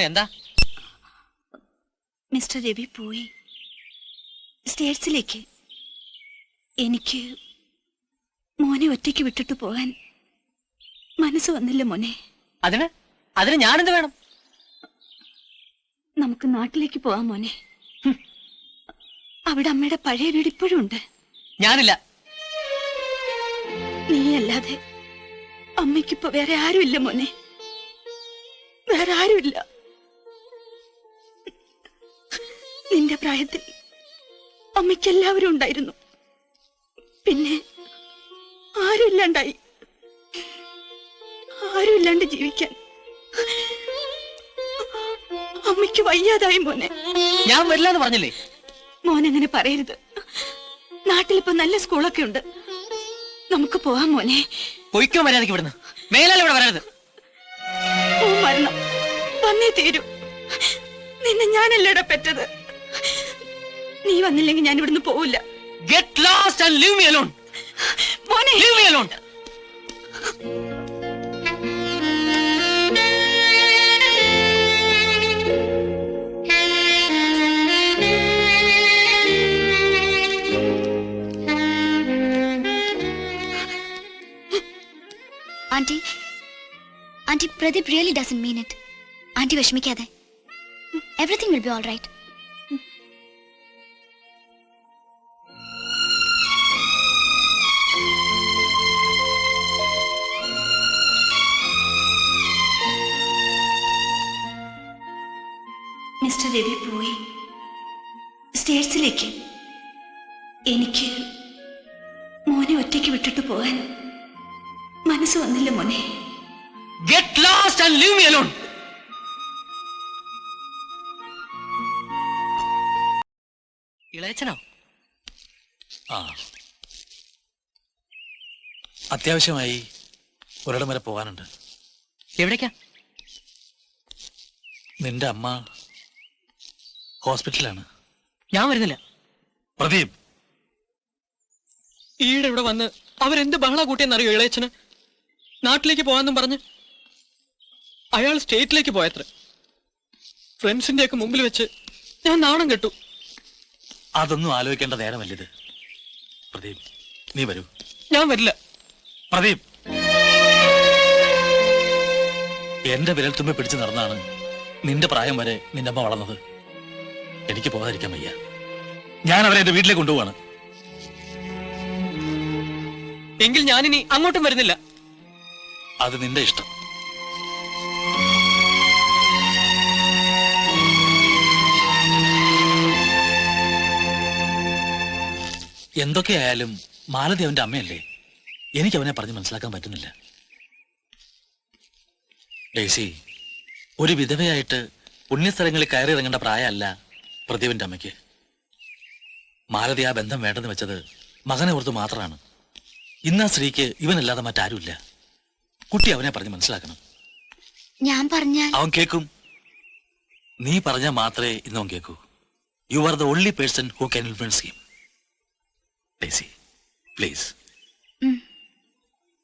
എന്താ?
മിസ്റ്റർ രവി പോയി സ്റ്റേറ്റ്സിലേക്ക്. എനിക്ക് മോനെ ഒറ്റയ്ക്ക് വിട്ടിട്ട് പോകാൻ മനസ്സ് വന്നില്ല മോനെ.
അതിന് ഞാനെന്ത് വേണം?
നമുക്ക് നാട്ടിലേക്ക് പോവാം മോനെ. അവിടെ അമ്മയുടെ പഴയ വീട് ഇപ്പോഴും ഉണ്ട്.
ഞാനില്ല.
നീയല്ലാതെ അമ്മയ്ക്കിപ്പോ വേറെ ആരുമില്ല മോനെ, വേറെ ആരുമില്ല. നിന്റെ പ്രായത്തിൽ അമ്മയ്ക്ക് എല്ലാവരും ഉണ്ടായിരുന്നു, പിന്നെ ആരുമില്ലാണ്ടായി. ആരുമില്ലാണ്ട് ജീവിക്കാൻ അമ്മയ്ക്ക് വയ്യാതായി മോനെ.
ഞാൻ വരില്ലെന്ന് പറഞ്ഞില്ലേ?
മോനങ്ങനെ പറയരുത്. നാട്ടിലിപ്പോ നല്ല സ്കൂളൊക്കെ ഉണ്ട്, നമുക്ക് പോവാം മോനെ.
പൊയ്ക്കോ മര്യാദയ്ക്ക് ഇവിടുന്ന്. മേലാൽ ഇവിടെ വരരുത്.
ഓ മരണം വന്നേ തീരൂ. നിന്നെ ഞാനല്ലേടാ പെറ്റത്. നീ വന്നില്ലെങ്കിൽ ഞാൻ ഇവിടുന്ന് പോവില്ല.
Get lost and leave me alone.
മോനെ,
leave me alone.
Auntie, Pradeep really doesn't mean it. Auntie വിഷമിക്കാതെ. Everything will be all right.
Mister Ravi പോയി സ്റ്റേറ്റ്സിലേക്ക്. എനിക്ക് മോനെ ഒറ്റയ്ക്ക് വിട്ടിട്ട് പോകാൻ മനസ്സ് വന്നില്ല മോനെ.
Get lost and leave me alone. ഇളയച്ചനോ?
അത്യാവശ്യമായി ഒരിടം വരെ പോകാനുണ്ട്.
എവിടേക്കാ?
നിന്റെ അമ്മ ഹോസ്പിറ്റലാണ്.
ഞാൻ വരുന്നില്ല.
പ്രദീപ്,
ഈയിടെ ഇവിടെ വന്ന് അവരെന്ത് ബഹള കൂട്ടിയെന്നറിയോ ഇളയച്ചന്? നാട്ടിലേക്ക് പോകാന്നും പറഞ്ഞ് അയാൾ സ്റ്റേറ്റിലേക്ക് പോയത്ര. ഫ്രണ്ട്സിന്റെ ഒക്കെ മുമ്പിൽ വെച്ച് ഞാൻ നാണം കെട്ടു.
അതൊന്നും ആലോചിക്കേണ്ട നേരമല്ലിത്. പ്രദീപ്, നീ വരൂ.
ഞാൻ വരില്ല.
പ്രദീപ്, എന്റെ വിരൽത്തുമ്പെ പിടിച്ചു നടന്നാണ് നിന്റെ പ്രായം വരെ നിന്റെ അമ്മ വളർന്നത്. എനിക്ക് പോകാതിരിക്കാൻ വയ്യ. ഞാൻ അവരെ എന്റെ വീട്ടിലേക്ക് കൊണ്ടുപോവാണ്.
എങ്കിൽ ഞാനിനി അങ്ങോട്ടും വരുന്നില്ല.
അത് നിന്റെ ഇഷ്ടം. എന്തൊക്കെയായാലും മാലതി അവന്റെ അമ്മയല്ലേ. എനിക്ക് അവനെ പറഞ്ഞ് മനസ്സിലാക്കാൻ പറ്റുന്നില്ല. ഡേസി, ഒരു വിധവയായിട്ട് പുണ്യസ്ഥലങ്ങളിൽ കയറി ഇറങ്ങേണ്ട പ്രായമല്ല പ്രദീപിന്റെ അമ്മയ്ക്ക്. മാലതി ആ ബന്ധം വേണ്ടെന്ന് വെച്ചത് മകനെ ഓർത്ത് മാത്രമാണ്. ഇന്ന് ആ സ്ത്രീക്ക് ഇവനല്ലാതെ മറ്റാരുമില്ല. കുട്ടി അവനെ പറഞ്ഞ് മനസ്സിലാക്കണം.
ഞാൻ പറഞ്ഞാൽ
അവൻ കേൾക്കും. നീ പറഞ്ഞാൽ മാത്രമേ ഇന്നവൻ കേൾക്കൂ. You are the only person who can influence him. Daisy, please.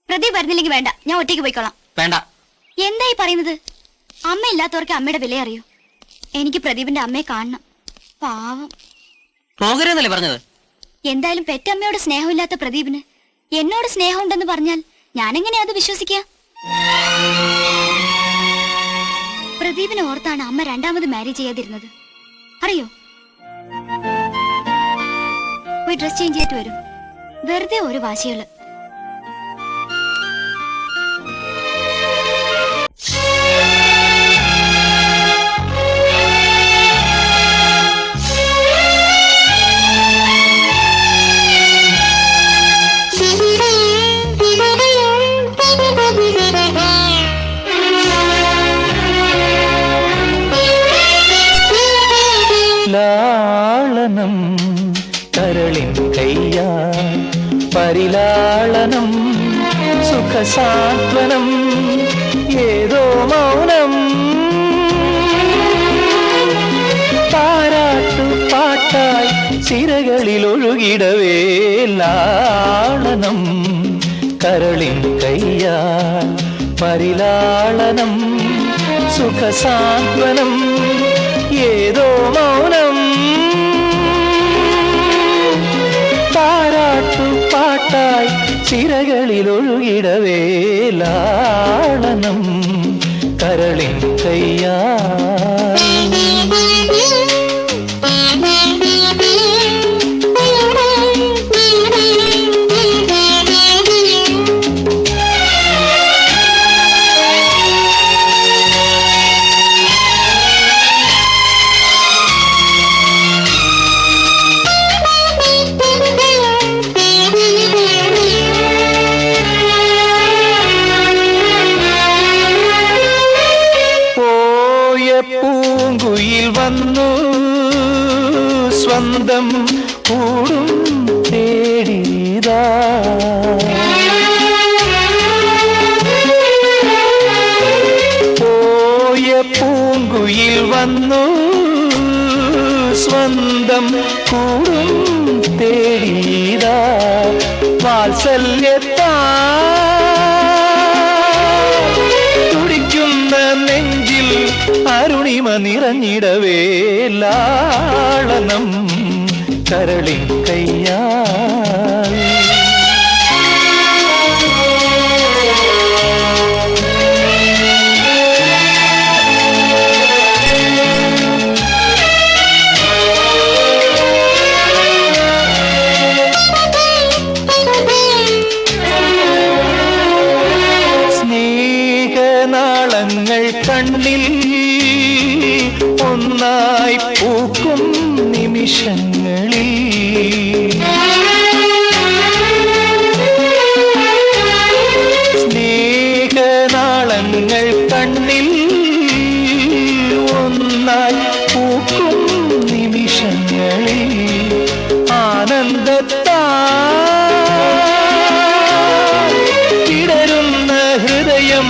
Pradeep വരുന്നില്ലെങ്കിൽ വേണ്ട, ഞാൻ ഒറ്റയ്ക്ക് പോയിക്കോളാം.
വേണ്ട.
എന്തായി പറയുന്നത്? അമ്മ ഇല്ലാത്തവർക്ക് അമ്മയുടെ വില അറിയൂ. എനിക്ക് പ്രദീപിന്റെ അമ്മയെ കാണണം. പാവം.
പോകരുതെന്നല്ലേ പറഞ്ഞത്?
എന്തായാലും പെറ്റമ്മയോട് സ്നേഹമില്ലാത്ത പ്രദീപിന് എന്നോട് സ്നേഹമുണ്ടെന്ന് പറഞ്ഞാൽ ഞാനെങ്ങനെയാ അത് വിശ്വസിക്കുക? പ്രദീപിനെ ഓർത്താണ് അമ്മ രണ്ടാമത് മാരേജ് ചെയ്യാതിരുന്നത്, അറിയോ? പോയി ഡ്രസ് ചേഞ്ച് ചെയ്തിട്ട് വരും. വെറുതെ ഒരു വാശികള്.
ലാളനം കരളിൻ കയ്യാ പരിലാളനം സുഖസാന്ത്വനം ഏതോ മൗനം താരാട്ടു പാട്ടായി സിരകളിൽ ഒഴുകിടവേ ലാളനം കരളിൻ കയ്യാ പരിലാളനം സുഖസാന്ത്വനം ഏതോ മൗനം താരാട്ടു പാട്ടായി ചിരകളിൽ ഒഴുകിടവേ ലാളനം കരളിൻ കയ്യാ. പൂങ്കുയിൽ വന്നു സ്വന്തം കൂടും തേടിയതാ പോയ പൂങ്കുയിൽ വന്നു സ്വന്തം കൂടും തേടിയതാ വാത്സല്യത്താ തുടിക്കുന്ന നെഞ്ചിൽ അരുണിമ നിറഞ്ഞിടവേ ലാളനം കരളിൻ കയ്യാ. സ്നേഹനാളങ്ങൾ കണ്ണിൽ ഒന്നായി പൂക്കും നിമിഷങ്ങളിൽ സ്നേഹനാളങ്ങൾ കണ്ണിൽ ഒന്നായി പൂക്കും നിമിഷങ്ങളിൽ ആനന്ദത്താ ഇടരുന്ന ഹൃദയം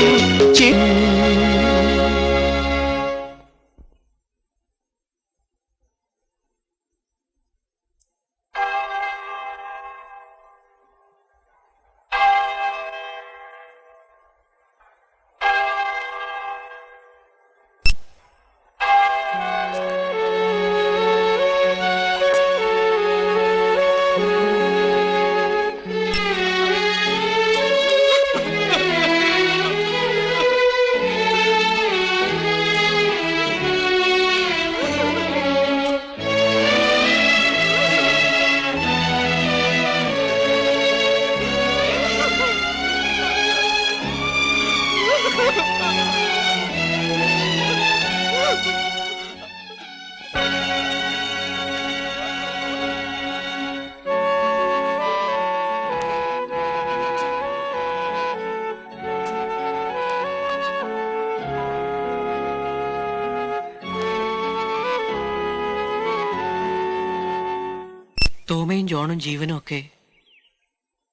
തോമയും ജോണും ജീവനും ഒക്കെ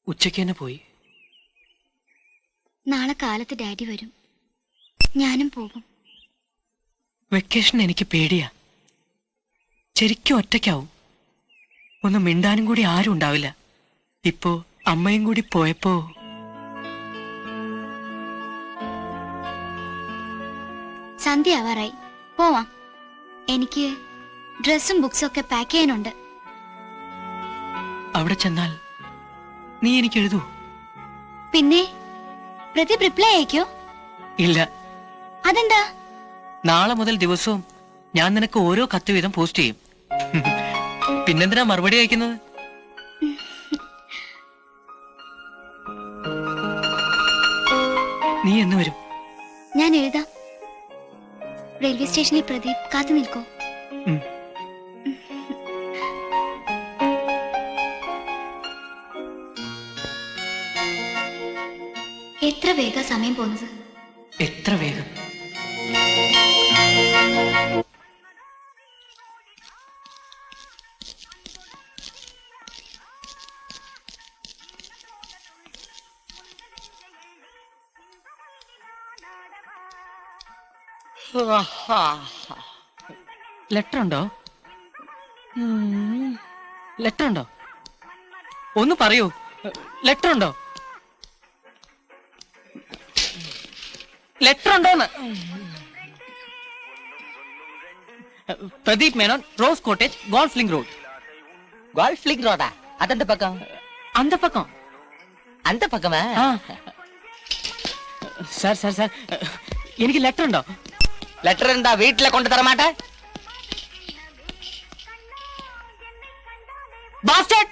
ഉച്ചയ്ക്ക് തന്നെ പോയി.
നാളെ കാലത്ത് ഡാഡി വരും. ഞാനും പോകും.
വെക്കേഷൻ എനിക്ക് പേടിയാ. ശരിക്കും ഒറ്റയ്ക്കാവും. ഒന്ന് മിണ്ടാനും കൂടി ആരും ഉണ്ടാവില്ല. ഇപ്പോ അമ്മയും കൂടി പോയപ്പോ
സന്ധ്യ ആവാറായി. പോവാം. എനിക്ക് ഡ്രസ്സും ബുക്സും ഒക്കെ പാക്ക് ചെയ്യാനുണ്ട്.
അവിടെ ചെന്നാൽ നീ എനിക്ക് എഴുതൂ?
പിന്നെ പ്രദീപ് റിപ്ലൈ അയക്കോ?
ഇല്ല.
അതെന്താ?
നാളെ മുതൽ ദിവസവും ഞാൻ നിനക്ക് ഓരോ കത്ത് വീതം പോസ്റ്റ് ചെയ്യും. പിന്നെന്തിനാ മറുപടി അയക്കുന്നത്? നീ എന്ന് വരും?
ഞാൻ എഴുതാം. റെയിൽവേ സ്റ്റേഷനിൽ പ്രദീപ് കാത്തു നിൽക്കോ? എത്ര വേഗം സമയം പോകുന്നത്.
എത്ര വേഗം. ലെറ്റർ ഉണ്ടോ? ലെറ്റർ ഉണ്ടോ? ഒന്ന് പറയൂ. ലെറ്റർ ഉണ്ടോ? ലെറ്റർ ഉണ്ടോന്ന്? Pradeep Menon, Rose Cottage, Golf Link Road.
Golf Link റോഡാ? അതെന്ത പക്കം?
அந்த பக்கம்.
அந்த பக்கமா?
സാർ സാർ സാർ, എനിക്ക് ലെറ്റർ ഉണ്ടോ?
ലെറ്റർ എന്താ വീട്ടിലെ കൊണ്ടു തരമാട്ടെ?
ബാസ്റ്റർഡ്!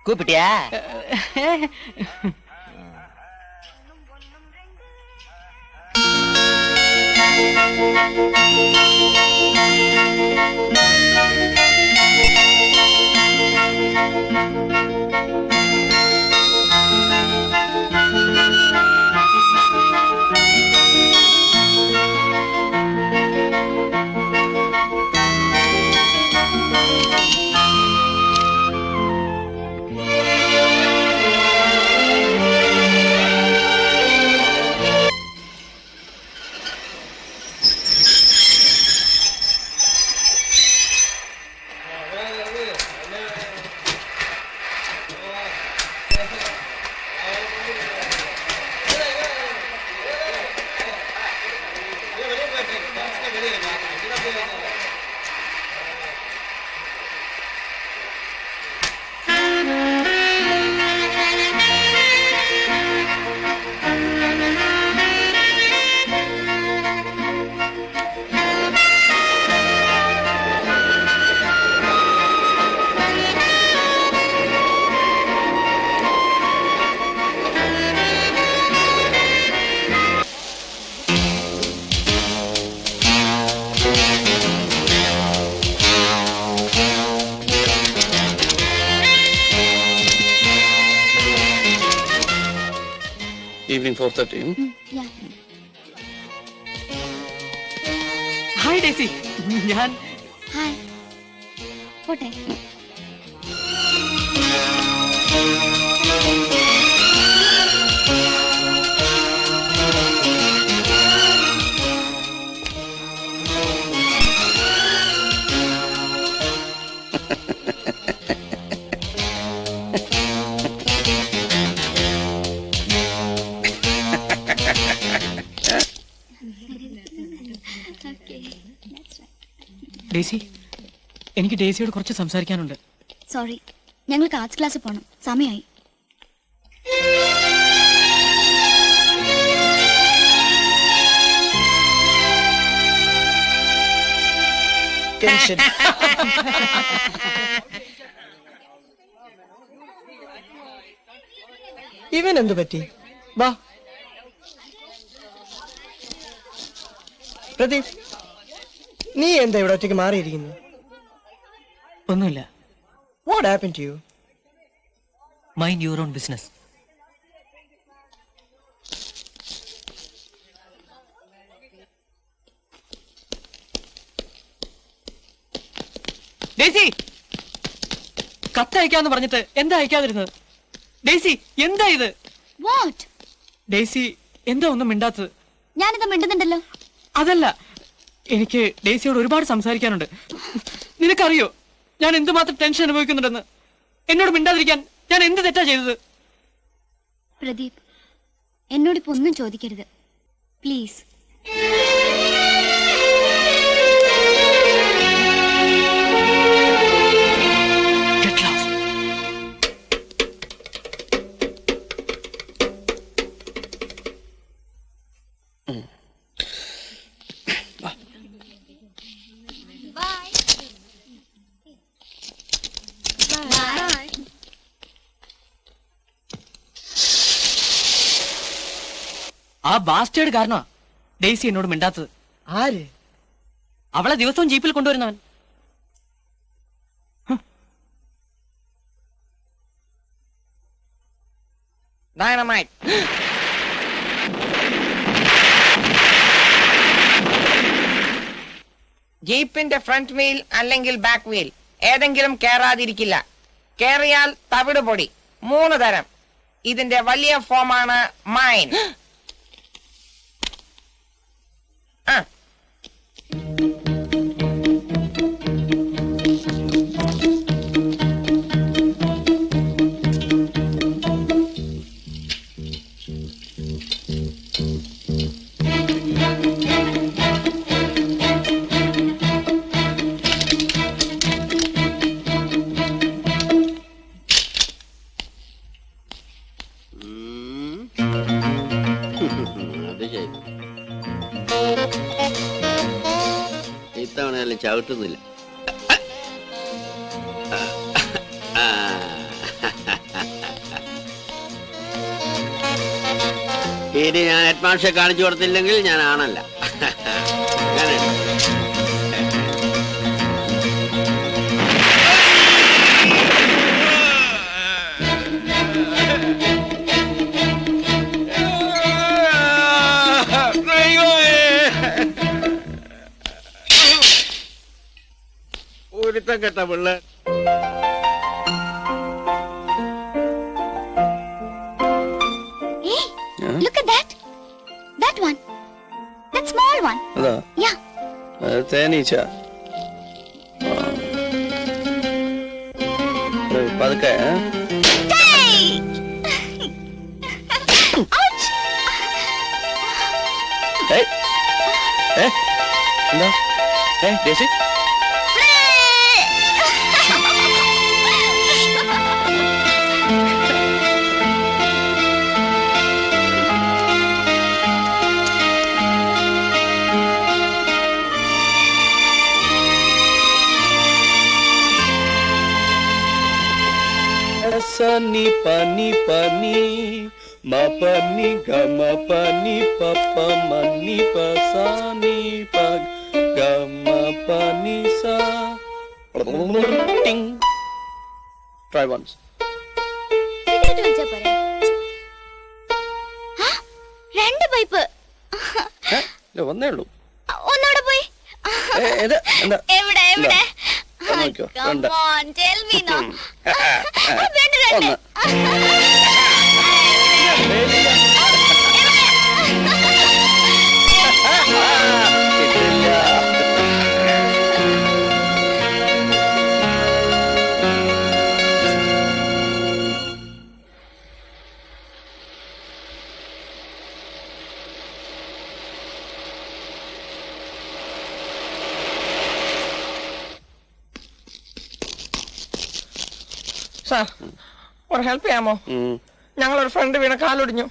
കൂപ്പിട്ടിയാ?
Evening 4:30.
Yeah.
Hi Daisy. ഞാൻ
ഹായ്. പോട്ടെ.
ഡേസി, എനിക്ക് ഡേസിയോട് കുറച്ച് സംസാരിക്കാനുണ്ട്.
സോറി, ഞങ്ങൾക്ക് ആർട്സ് ക്ലാസ്സിൽ പോകണം. സമയമായി.
ഇവൻ എന്തു പറ്റി? വാ പ്രദീപ്, നീ എന്താ ഇവിടെ ഒറ്റയ്ക്ക് മാറിയിരിക്കുന്നു?
ഒന്നുമില്ല.
What happened to you?
Mind your own business. Daisy, കത്തയക്കാന്ന് പറഞ്ഞിട്ട് എന്താ അയക്കാതിരുന്നത്? ഡേസി, എന്താ ഇത്?
വാട്ട്?
ഡേസി, എന്താ ഒന്നും മിണ്ടാത്തത്?
ഞാനിത് മിണ്ടുന്നുണ്ടല്ലോ.
അതല്ല, എനിക്ക് ഡേസിയോട് ഒരുപാട് സംസാരിക്കാനുണ്ട്. നിനക്കറിയോ ഞാൻ എന്തുമാത്രം ടെൻഷൻ അനുഭവിക്കുന്നുണ്ടെന്ന്? എന്നോട് മിണ്ടാതിരിക്കാൻ ഞാൻ എന്ത് തെറ്റാ ചെയ്തത്?
പ്രദീപ്, എന്നോടിപ്പോ ഒന്നും ചോദിക്കരുത് പ്ലീസ്.
ആ ബാസ്റ്റേഡ് കാരണമാ ഡെയ്സി എന്നോട് മിണ്ടാത്തത്.
ആര്?
അവളെ ദിവസവും ജീപ്പിൽ കൊണ്ടുവരുന്നവൻ.
ഡൈനമൈറ്റ്. ജീപ്പിന്റെ ഫ്രണ്ട് വീൽ അല്ലെങ്കിൽ ബാക്ക് വീൽ ഏതെങ്കിലും കേറാതിരിക്കില്ല. കേറിയാൽ തവിട് പൊടി. 3 തരം. ഇതിന്റെ വലിയ ഫോമാണ് മൈൻ.
ഇത്തവണ ചവിട്ടുന്നില്ല. ഇനി ഞാൻ ഹെഡ്മാസ്റ്ററെ കാണിച്ചു കൊടുത്തില്ലെങ്കിൽ ഞാൻ ആണല്ല. ഒരുത്തം കെട്ട പിള്ളേ.
Look at that. That one. That small one.
അതാ
Yeah.
തേനീച്ച. പതുക്കെ.
Hey! Ouch!
എന്താ? Daisy Sani pani pani ma pani ga ma pani pa pa mani pa sa ni pa ga ma pani sa. Ting. Try once.
Cigarette വലിച്ചാ പോരെ? രണ്ട് പൈപ്പ്.
വന്നേ ഉള്ളൂ.
ഒന്നോടെ പോയി. എവിടെ എവിടെ? Come on, tell me now. ഒന്ന്.
സാർ, ഒരു ഹെൽപ്പ് ചെയ്യാമോ? ഞങ്ങളൊരു ഫ്രണ്ട് വീണ കാലൊടിഞ്ഞു.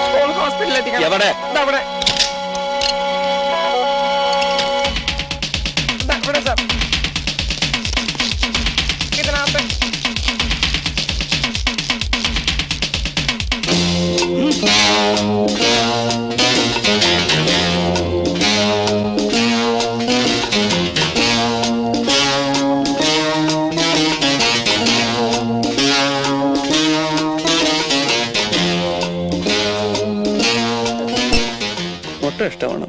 സ്കൂൾ ഹോസ്പിറ്റലിൽ എത്തിക്കണം.
എവിടെ?
ഇവിടെ സാർ, ഇതിനകത്ത്.
മുട്ട ഇഷ്ടമാണ്.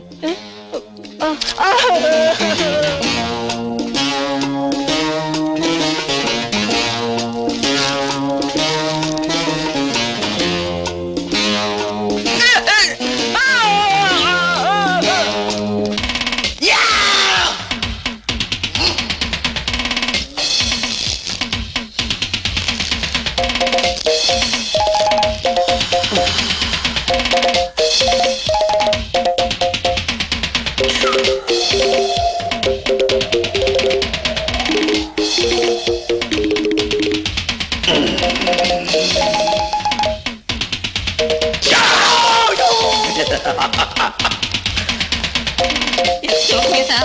Excuse me, sir.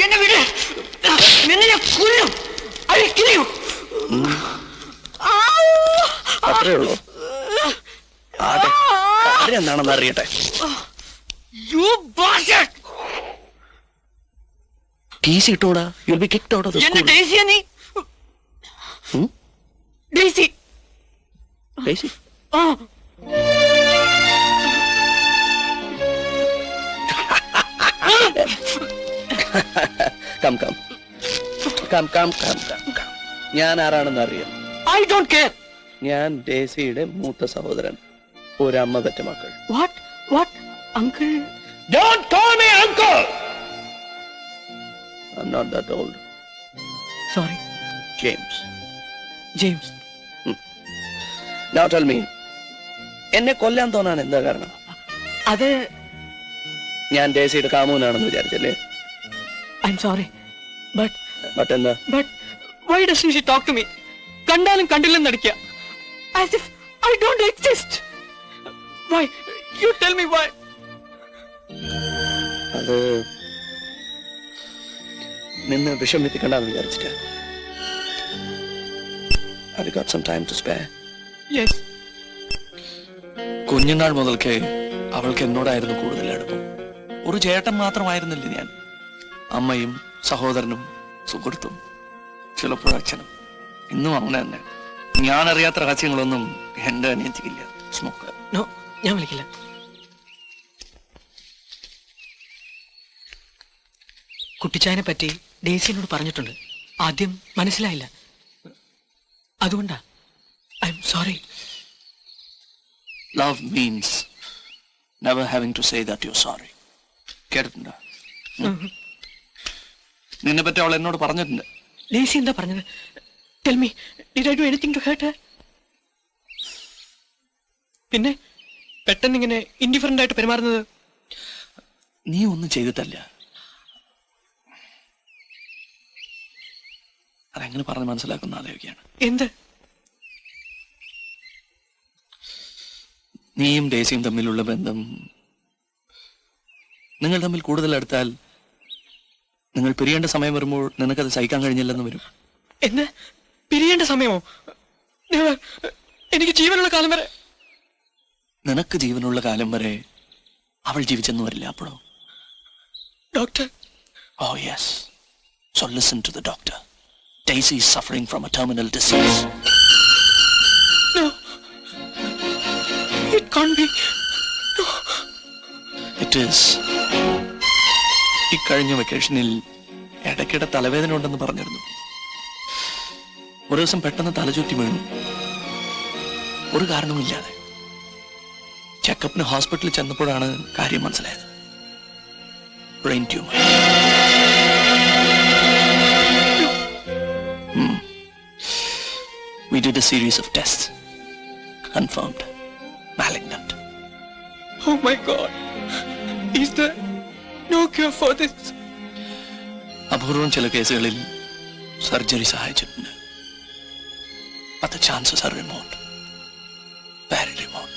എന്നെ വിട്, നിന്നെ ഞാൻ കൊല്ലും. അഴിക്കില്ലയോ?
അത്രേ ഉള്ളൂ. എന്താണെന്ന് അറിയട്ടെ. ടീസി ഇട്ടോടാ. You will be kicked out of the school.
ഡേസിയാ നീ? Daisy.
Daisy? Come come come come come come. ഞാൻ ആരാണെന്ന് അറിയാം.
I don't care.
ഞാൻ ഡേസിയുടെ മൂത്ത സഹോദരൻ. ഒരമ്മ പെറ്റ മക്കൾ.
What what uncle?
Don't call me uncle. I'm not that old.
Sorry.
James.
James.
Now tell me. എന്നെ കൊല്ലാൻ തോന്നാൻ എന്താ കാരണം?
അത്
ഞാൻ ഡേസിയുടെ കാമുകനാണെന്ന് വിചാരിച്ചല്ലേ?
I'm sorry. But
എന്താ?
But why doesn't she talk to me? കണ്ടാലും കണ്ടില്ലെന്ന് നടിക്കുക. As if I don't exist. Why? You tell me why.
അത് നിന്നെ വിഷമിപ്പിക്കണ്ടെന്ന് വിചാരിച്ചിട്ടാ. Have you got some time to spare?
Yes.
കുഞ്ഞുനാൾ മുതൽക്കേ അവൾക്ക് എന്നോടായിരുന്നു കൂടുതൽ അടുപ്പം. ഒരു ചേട്ടൻ മാത്രമായിരുന്നില്ല ഞാൻ. അമ്മയും സഹോദരനും സുഹൃത്തും ചിലപ്പോൾ അച്ഛനും. ഇന്നും അങ്ങനെ തന്നെ. ഞാൻ അറിയാത്ത രഹസ്യങ്ങളൊന്നും എന്റെ അനിയത്തിക്കില്ല. സ്മോക്ക്.
നോ, ഞാൻ വിളിക്കില്ല. കുട്ടിച്ചായനെ പറ്റി ഡേസിനോട് പറഞ്ഞിട്ടുണ്ട്. ആദ്യം മനസ്സിലായില്ല. അതുകൊണ്ടാ. I am sorry.
Love means never having to say that you're sorry. കേട്ടിട്ടുണ്ടോ? നിന്നെ പറ്റി അവൾ എന്നോട് പറഞ്ഞിട്ടുണ്ട്.
ഡേസി എന്താ പറഞ്ഞത്? Tell me, did I do anything to hurt her? പിന്നെ പെട്ടെന്ന് ഇങ്ങനെ ഇൻഡിഫറന്റ് ആയിട്ട് പെരുമാറുന്നത്?
നീ ഒന്നും ചെയ്തിട്ടല്ല. അതെങ്ങനെ പറഞ്ഞ് മനസ്സിലാക്കുന്ന ആലോചിക്കുകയാണ്.
എന്ത്?
നീയും ഡേസിയും തമ്മിലുള്ള ബന്ധം, നിങ്ങൾ തമ്മിൽ കൂടുതൽ അടുത്താൽ നിങ്ങൾ പിരിയേണ്ട സമയം വരുമ്പോൾ നിനക്കത് സഹിക്കാൻ കഴിഞ്ഞില്ലെന്ന് വരും.
എന്ത്? പിരിയേണ്ട സമയമോ? എനിക്ക് ജീവനുള്ള കാലം വരെ.
നിനക്ക് ജീവനുള്ള കാലം വരെ അവൾ ജീവിച്ചെന്ന് വരില്ല. അപ്പോഴോ?
Doctor.
Oh yes. So listen to the doctor. Daisy is suffering from a terminal disease.
No. It can't be. No.
It is. ഇക്കഴിഞ്ഞ വെക്കേഷനിൽ ഇടയ്ക്കിടെ തലവേദന ഉണ്ടെന്ന് പറഞ്ഞിരുന്നു. ഒരു ദിവസം പെട്ടെന്ന് തലചുറ്റി വീണു. ഒരു കാരണവുമില്ലാതെ. ചെക്കപ്പിന് ഹോസ്പിറ്റലിൽ ചെന്നപ്പോഴാണ് കാര്യം മനസ്സിലായത്. Brain tumour. We did a series of tests. Confirmed. Malignant.
Oh my God. Is there no cure for this?
അപൂർവം ചില കേസുകളിൽ സർജറി സഹായിച്ചിട്ടുണ്ട്. But the chances are remote. Very remote.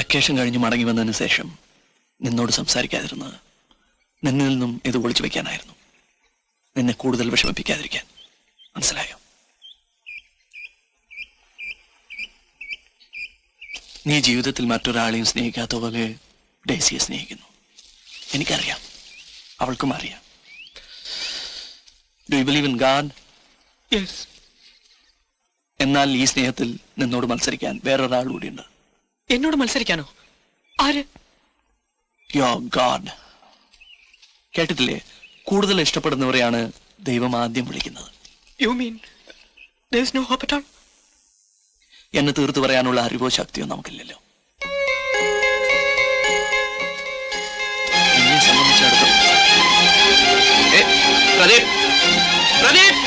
Vacation കഴിഞ്ഞ് മടങ്ങി വന്നതിന് ശേഷം നിന്നോട് സംസാരിക്കാതിരുന്നത് നിന്നിൽ നിന്നും ഇത് ഒളിച്ചു വെക്കാനായിരുന്നു. നിന്നെ കൂടുതൽ വിഷമിപ്പിക്കാതിരിക്കാൻ. മനസ്സിലായോ? നീ ജീവിതത്തിൽ മറ്റൊരാളെയും സ്നേഹിക്കാത്ത പോലെ ഡേസിയെ സ്നേഹിക്കുന്നു. എനിക്കറിയാം, അവൾക്കും അറിയാം. Do you believe in God?
Yes.
എന്നാൽ ഈ സ്നേഹത്തിൽ നിന്നോട് മത്സരിക്കാൻ വേറൊരാൾ കൂടിയുണ്ട്.
എന്നോട് മത്സരിക്കാനോ? ആര്?
Your God. കേട്ടിട്ടില്ലേ? കൂടുതൽ ഇഷ്ടപ്പെടുന്നവരെയാണ് ദൈവം ആദ്യം വിളിക്കുന്നത്.
You mean there is no hope at all?
എന്നെ തീർത്തു പറയാനുള്ള അറിവോ ശക്തിയോ നമുക്കില്ലല്ലോ. എന്നെ സംബന്ധിച്ചിടത്തോളം
പ്രദീപ്, പ്രദീപ്,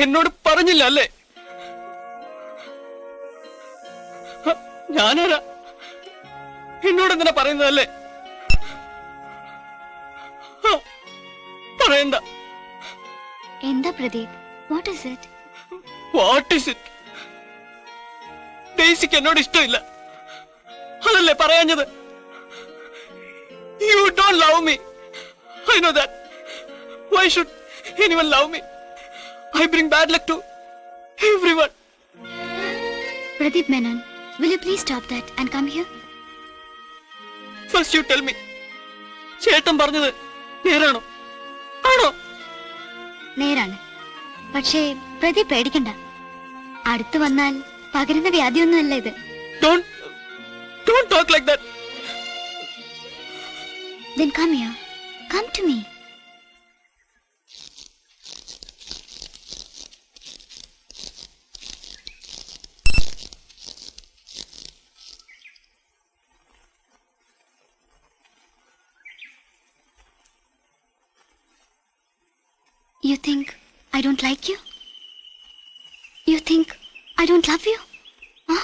എന്നോട് പറഞ്ഞില്ല അല്ലേ? ഞാനാരാ? എന്നോട് എന്തിനാ പറയുന്നതല്ലേ? പറയണ്ട.
എന്താ Pradeep? What is it?
What is it? ഡെയ്സിക്ക് എന്നോട് ഇഷ്ടമില്ല, അതല്ലേ പറയാഞ്ഞത്? You don't love me. I know that. Why should anyone love me? I bring bad luck to everyone.
Pradeep Menon, will you please stop that and come here?
First you tell me. ചേട്ടൻ പറഞ്ഞത് നേരാണോ? ആണോ?
നേരാണ്. പക്ഷേ പ്രദീപ് പേടിക്കണ്ട. അടുത്ത് വന്നാൽ പകരുന്ന വ്യാധിയൊന്നുമല്ല ഇത്.
Don't talk like that.
Then come here. Come to me. You think I don't like you? You think I don't love you? Huh?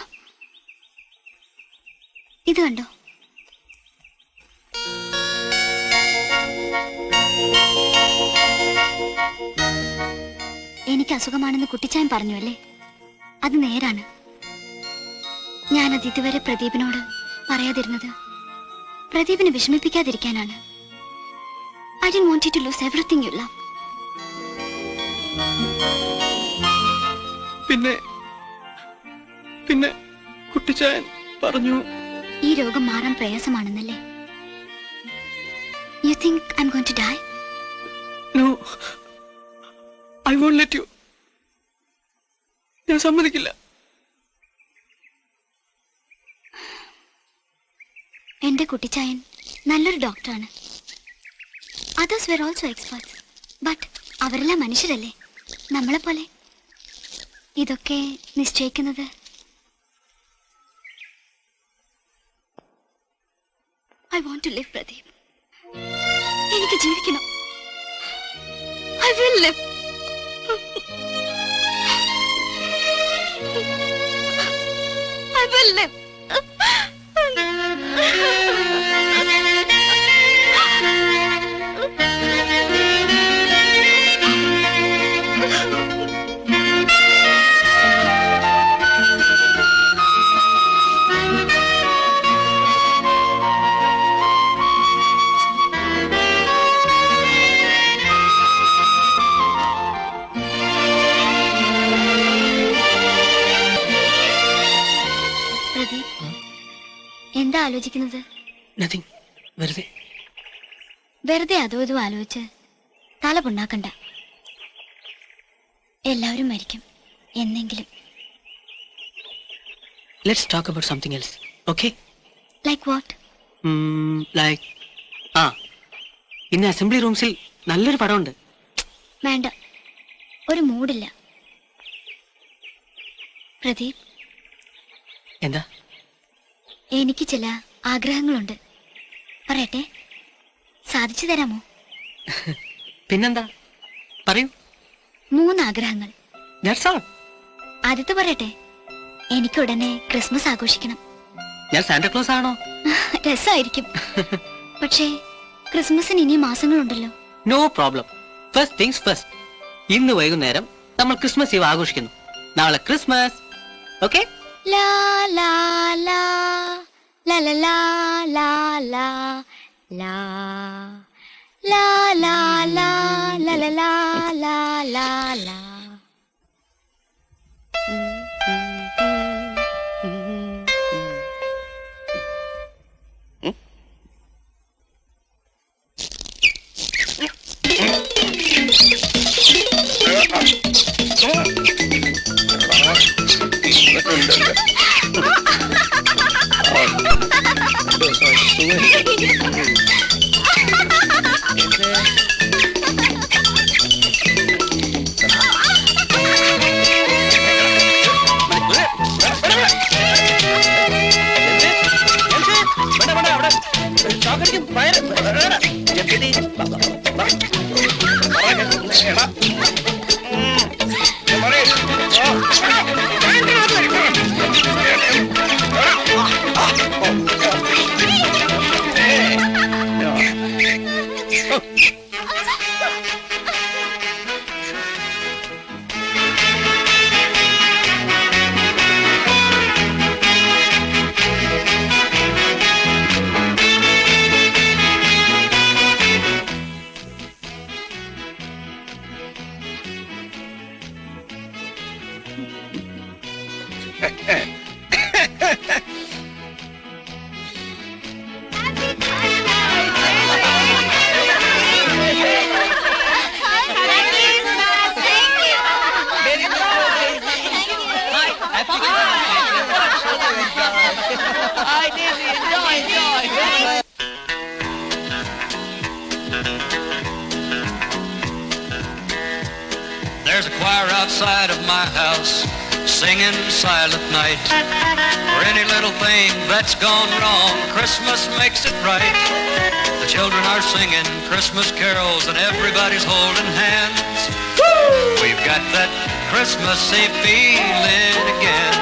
ഇത് കണ്ടോ? എനിക്ക് അസുഖമാണെന്ന് കുട്ടിച്ചാൻ പറഞ്ഞു അല്ലേ? അത് നേരാണ്. ഞാനത് ഇതുവരെ പ്രദീപിനോട് പറയാതിരുന്നത് പ്രദീപിനെ വിഷമിപ്പിക്കാതിരിക്കാനാണ്. I didn't want you to lose everything you love.
പിന്നെ കുട്ടിച്ചായൻ പറഞ്ഞു
ഈ രോഗം മാറാൻ പ്രയാസമാണെന്നല്ലേ? You think I'm going to die?
No, I won't let you. ഞാൻ സമ്മതിക്കില്ല.
എന്റെ കുട്ടിച്ചായൻ നല്ലൊരു ഡോക്ടറാണ്. Others were also experts. But അവരെല്ലാം മനുഷ്യരല്ലേ, നമ്മളെ പോലെ. ഇതൊക്കെ നിശ്ചയിക്കുന്നത് I want to live, Pradeep. എനിക്ക് ജീവിക്കണം. I will live. I will live. എന്താ ആലോചിക്കുന്നത്? വെറുതെ അതോ ഇതോ ആലോചിച്ച് തല പുണ്ണാക്കണ്ട. എല്ലാവരും മരിക്കും എന്നെങ്കിലും.
Let's talk about something else, okay?
Like what?
Like ഇന്ന് അസംബ്ലി റൂംസിൽ നല്ലൊരു പടമുണ്ട്.
വേണ്ട, ഒരു മൂഡില്ല. പ്രദീപ്,
എന്താ?
എനിക്ക് ചില ആഗ്രഹങ്ങളുണ്ട്, പറയട്ടെ? സാധിച്ചു തരാമോ?
പിന്നെന്താ, പറയൂ.
3 ആഗ്രഹങ്ങൾ.
That's all.
ആദ്യത്തെ പറയട്ടെ? എനിക്ക് ഉടനെ ക്രിസ്മസ് ആഘോഷിക്കണം.
ഞാൻ സാന്റാക്ലോസ് ആണോ?
രസമായിരിക്കും. പക്ഷേ ക്രിസ്മസിന് ഇനി മാസങ്ങളുണ്ടല്ലോ.
No problem. First things first. ഇന്ന് വൈകുന്നേരം നമ്മൾ ക്രിസ്മസ് ഈവ് ആഘോഷിക്കുന്നു. നാളെ ക്രിസ്മസ്. ഓക്കെ?
ലാ ലാ ലാ ലാ ലാ ലാ ലാ ലാ ലാ ലാ ലാ ലാ ലാ ലാ ലാ ലാ ലാ.
There's a choir outside of my house singing Silent Night. For any little thing that's gone wrong, Christmas makes it right. The children are singing Christmas carols and everybody's holding hands. We've got that Christmassy feeling again.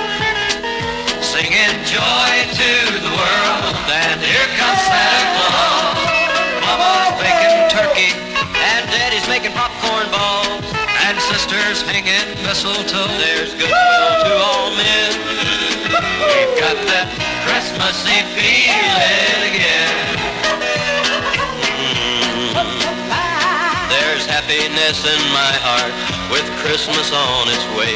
Singing joy to the world, and here comes Santa Claus. Mama's baking turkey and Daddy's making popcorn balls, and sisters hanging mistletoe. There's goodwill to all men. We've got that Christmassy feeling again. There's happiness in my heart with Christmas on its way.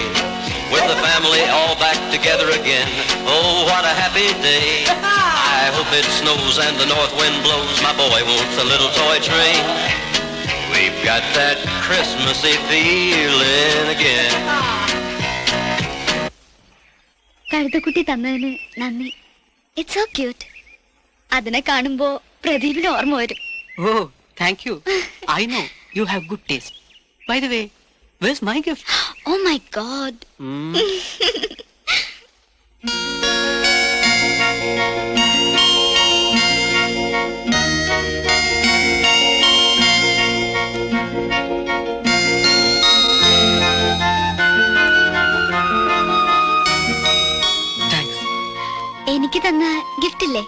With the family all back together again. Oh, what a happy day. I hope it snows and the north wind blows. My boy wants a little toy train. We've got that Christmassy feeling again.
കഴുതക്കുട്ടി തന്നതിന് നന്ദി. It's so cute. അതിനെ കാണുമ്പോ പ്രദീപിന് ഓർമ്മ വരും.
Oh, thank you. I know you have good taste. By the way, where's my gift?
Oh my God. എനിക്ക് തന്ന ഗിഫ്റ്റ് ഇല്ലേ,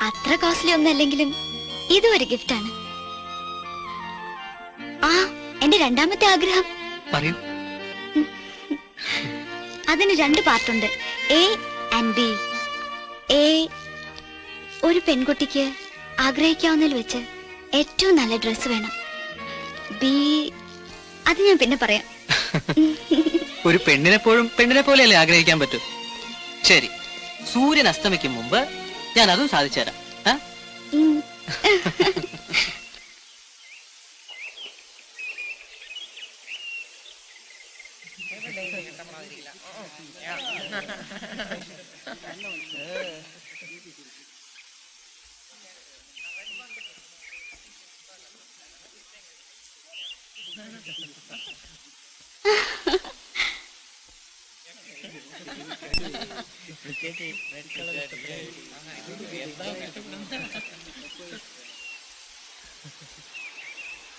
അത്ര കോസ്റ്റ്ലി ഒന്നല്ലെങ്കിലും ഇതും ഒരു ഗിഫ്റ്റാണ്. ആ, എന്റെ രണ്ടാമത്തെ ആഗ്രഹം.
പറയൂ.
അതിന് 2 പാർട്ടുണ്ട്, എ ആൻഡ് ബി. എ, ഒരു പെൺകുട്ടിക്ക് ആഗ്രഹിക്കാവുന്നതിൽ വെച്ച് ഏറ്റവും നല്ല ഡ്രസ്സ് വേണം. ബി, അത് ഞാൻ പിന്നെ പറയാം.
ഒരു പെണ്ണിനെപ്പോഴും പെണ്ണിനെ പോലെയല്ലേ ആഗ്രഹിക്കാൻ പറ്റൂ. ശരി, സൂര്യൻ അസ്തമിക്കും മുമ്പ് ഞാൻ അതും സാധിച്ചു തരാം.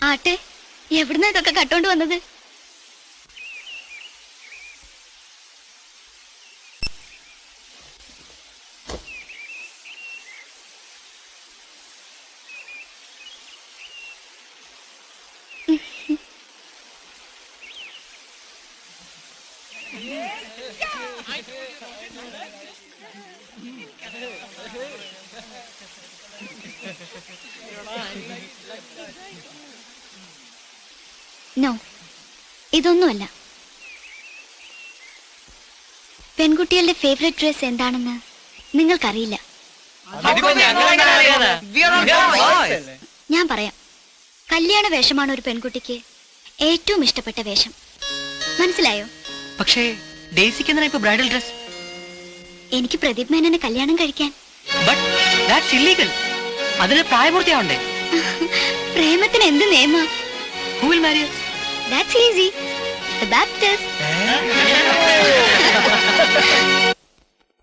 ആട്ടെ, എവിടുന്ന ഇതൊക്കെ കട്ടോണ്ട് വന്നത്? നോ, ഇതൊന്നുമല്ല. പെൺകുട്ടികളുടെ ഫേവറേറ്റ് ഡ്രസ് എന്താണെന്ന് നിങ്ങൾക്കറിയില്ല. ഞാൻ പറയാം. കല്യാണ വേഷമാണ് ഒരു പെൺകുട്ടിക്ക് ഏറ്റവും ഇഷ്ടപ്പെട്ട വേഷം. മനസ്സിലായോ?
പക്ഷേ ഡേസിക്ക് എന്തിനാ ഇപ്പൊ ബ്രൈഡൽ ഡ്രസ്?
എനിക്ക് പ്രദീപ് മേനനെ കല്യാണം കഴിക്കാൻ.
But that's illegal. അതിന് പ്രായപൂർത്തിയാവണ്ടേ?
പ്രേമത്തിന് എന്ത് നിയമം?
Who will marry us?
That's easy. The Baptist.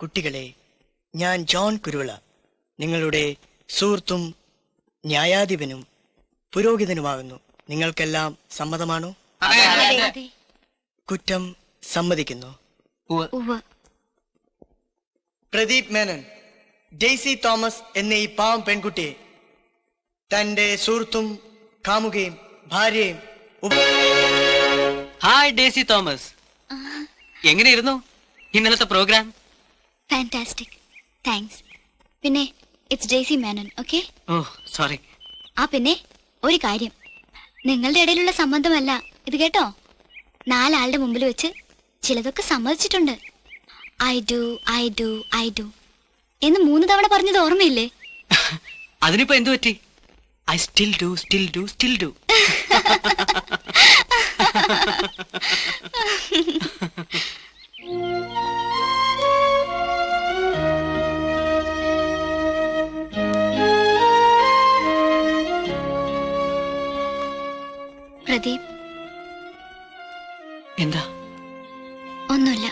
കുട്ടികളെ, ഞാൻ ജോൺ കുരുവിള, നിങ്ങളുടെ സുഹൃത്തും ന്യായാധിപനും പുരോഹിതനുമാകുന്നു. നിങ്ങൾക്കെല്ലാം സമ്മതമാണോ? കുറ്റം സമ്മതിക്കുന്നു. പ്രദീപ് മേനൻ ഡെയ്സി തോമസ് എന്ന ഈ പാവം പെൺകുട്ടിയെ തന്റെ സുഹൃത്തും കാമുകയും ഭാര്യയും.
ഹായ് ഡേസി തോമസ്, എങ്ങനെയിരുന്നു ഇന്നലത്തെ പ്രോഗ്രാം?
Fantastic, thanks. പിന്നെ it's Daisy Menon, okay?
Oh sorry.
ആ, പിന്നെ ഒരു കാര്യം, നിങ്ങളുടെ ഇടയിലുള്ള സംബന്ധമല്ല ഇത് കേട്ടോ. 4 ആളുടെ മുമ്പിൽ വെച്ച് ചിലതൊക്കെ സമ്മതിച്ചിട്ടുണ്ട്. I do I do I do എന്ന് 3 തവണ പറഞ്ഞത് ഓർമ്മയില്ലേ?
അതിനിപ്പോ എന്തു പറ്റി? I still do still do still do.
Pradeep,
എന്താ?
ഒന്നുമില്ല.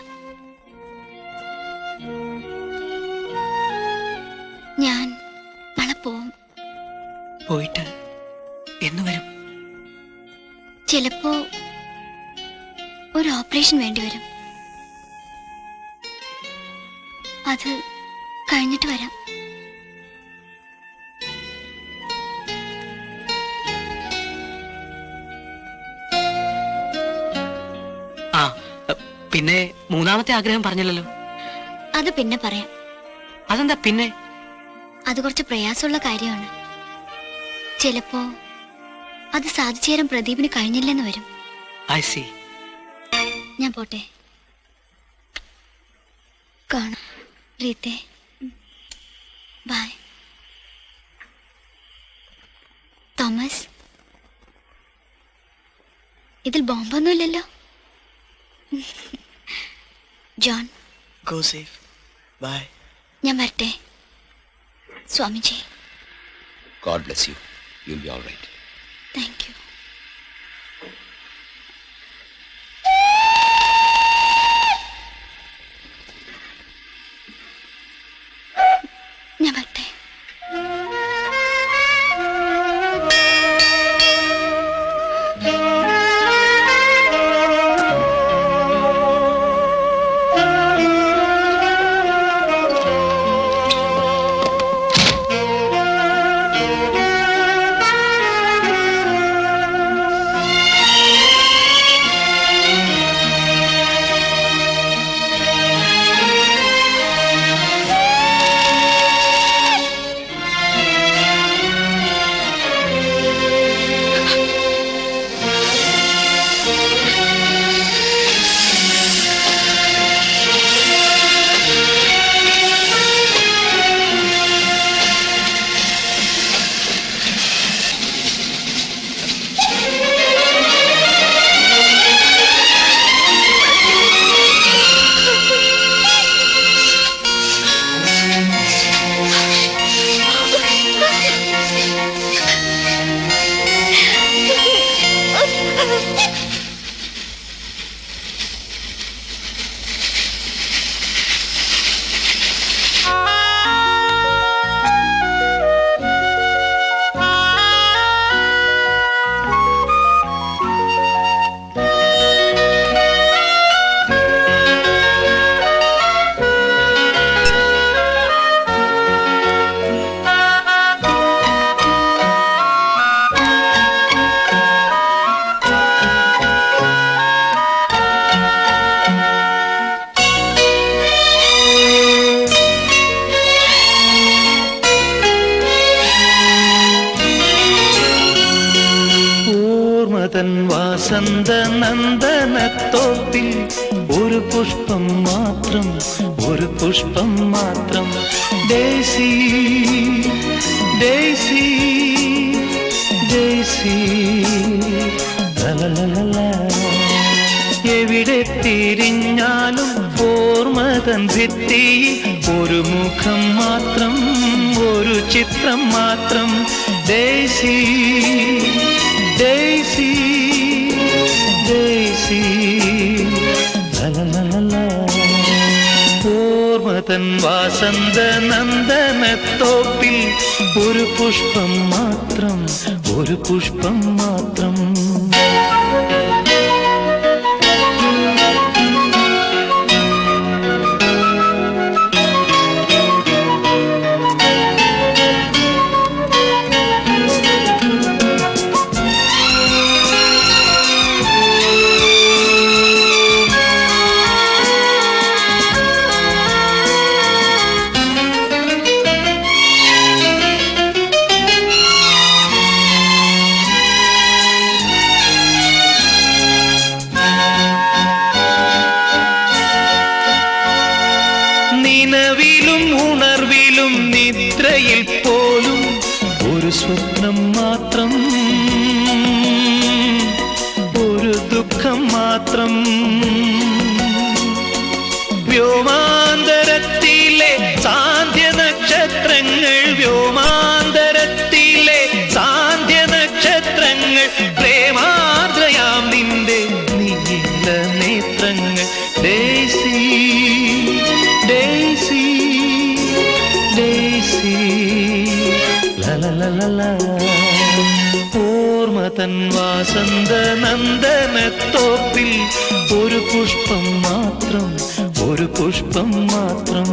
ഞാൻ നാളെ പോവും.
പോയിട്ട് എന്ന് വരും?
ചിലപ്പോ ഒരു ഓപ്പറേഷൻ വേണ്ടി വരും. അത് കഴിഞ്ഞിട്ട് വരാം.
ആ, പിന്നെ 3ാമത്തെ ആഗ്രഹം പറഞ്ഞില്ലല്ലോ.
അത് പിന്നെ പറയാം.
അതെന്താ പിന്നെ?
അത് കുറച്ച് പ്രയാസമുള്ള കാര്യമാണ്. ചിലപ്പോ അത് സാധിച്ചു തരാൻ പ്രദീപിന് കഴിഞ്ഞില്ലെന്ന് വരും.
I see.
ഞാൻ പോട്ടെ. കാണാം റീത്തെ. ബൈ. തോമസ്, ഇതിൽ ബോംബൊന്നുമില്ലല്ലോ? John,
Go safe. Bye.
ഞാൻ വരട്ടെ. Swamiji.
God bless you. You'll be all right.
Thank you. ഞാൻ വരട്ടെ.
വസന്ത നന്ദനത്തോപ്പിൽ ഒരു പുഷ്പം മാത്രം, ഒരു പുഷ്പം മാത്രം. ഡേസി ഡേസി ഡേസി ലലലല. എവിടെ തിരിഞ്ഞാലും ഓർമ്മതൻ ഭിത്തിയിൽ ഒരു മുഖം മാത്രം, ഒരു ചിത്രം മാത്രം. ഡേസി ഡേസി ഡേസി ലലലല. ഓർമ്മതൻ വാസന്ത നന്ദനത്തോപ്പിൽ ഒരു പുഷ്പം മാത്രം, ഒരു പുഷ്പം മാത്രം. സ്വപ്നം മാത്രം, ഒരു ദുഃഖം മാത്രം. വ്യോമാന്തരത്തിലെ സാന്ധ്യ നക്ഷത്രങ്ങൾ, വ്യോമാന്തരത്തിലെ സാന്ധ്യ നക്ഷത്രങ്ങൾ, പ്രേമാർദ്രയാം നിന്റെ നീല നേത്രങ്ങൾ. ഡേസി ഡേസി ഡേസി ലലലല, ഓർമ്മതൻ വാസന്ത നന്ദനത്തോപ്പിൽ ഒരു പുഷ്പം മാത്രം, ഒരു പുഷ്പം മാത്രം.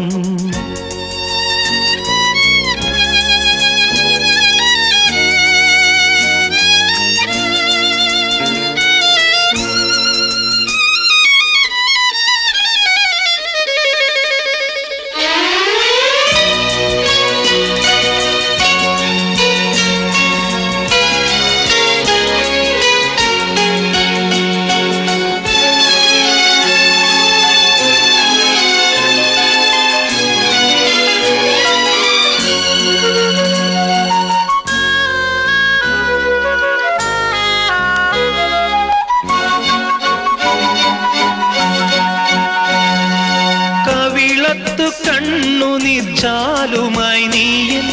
കണ്ണുനീർച്ചാലുമായി നീയൻ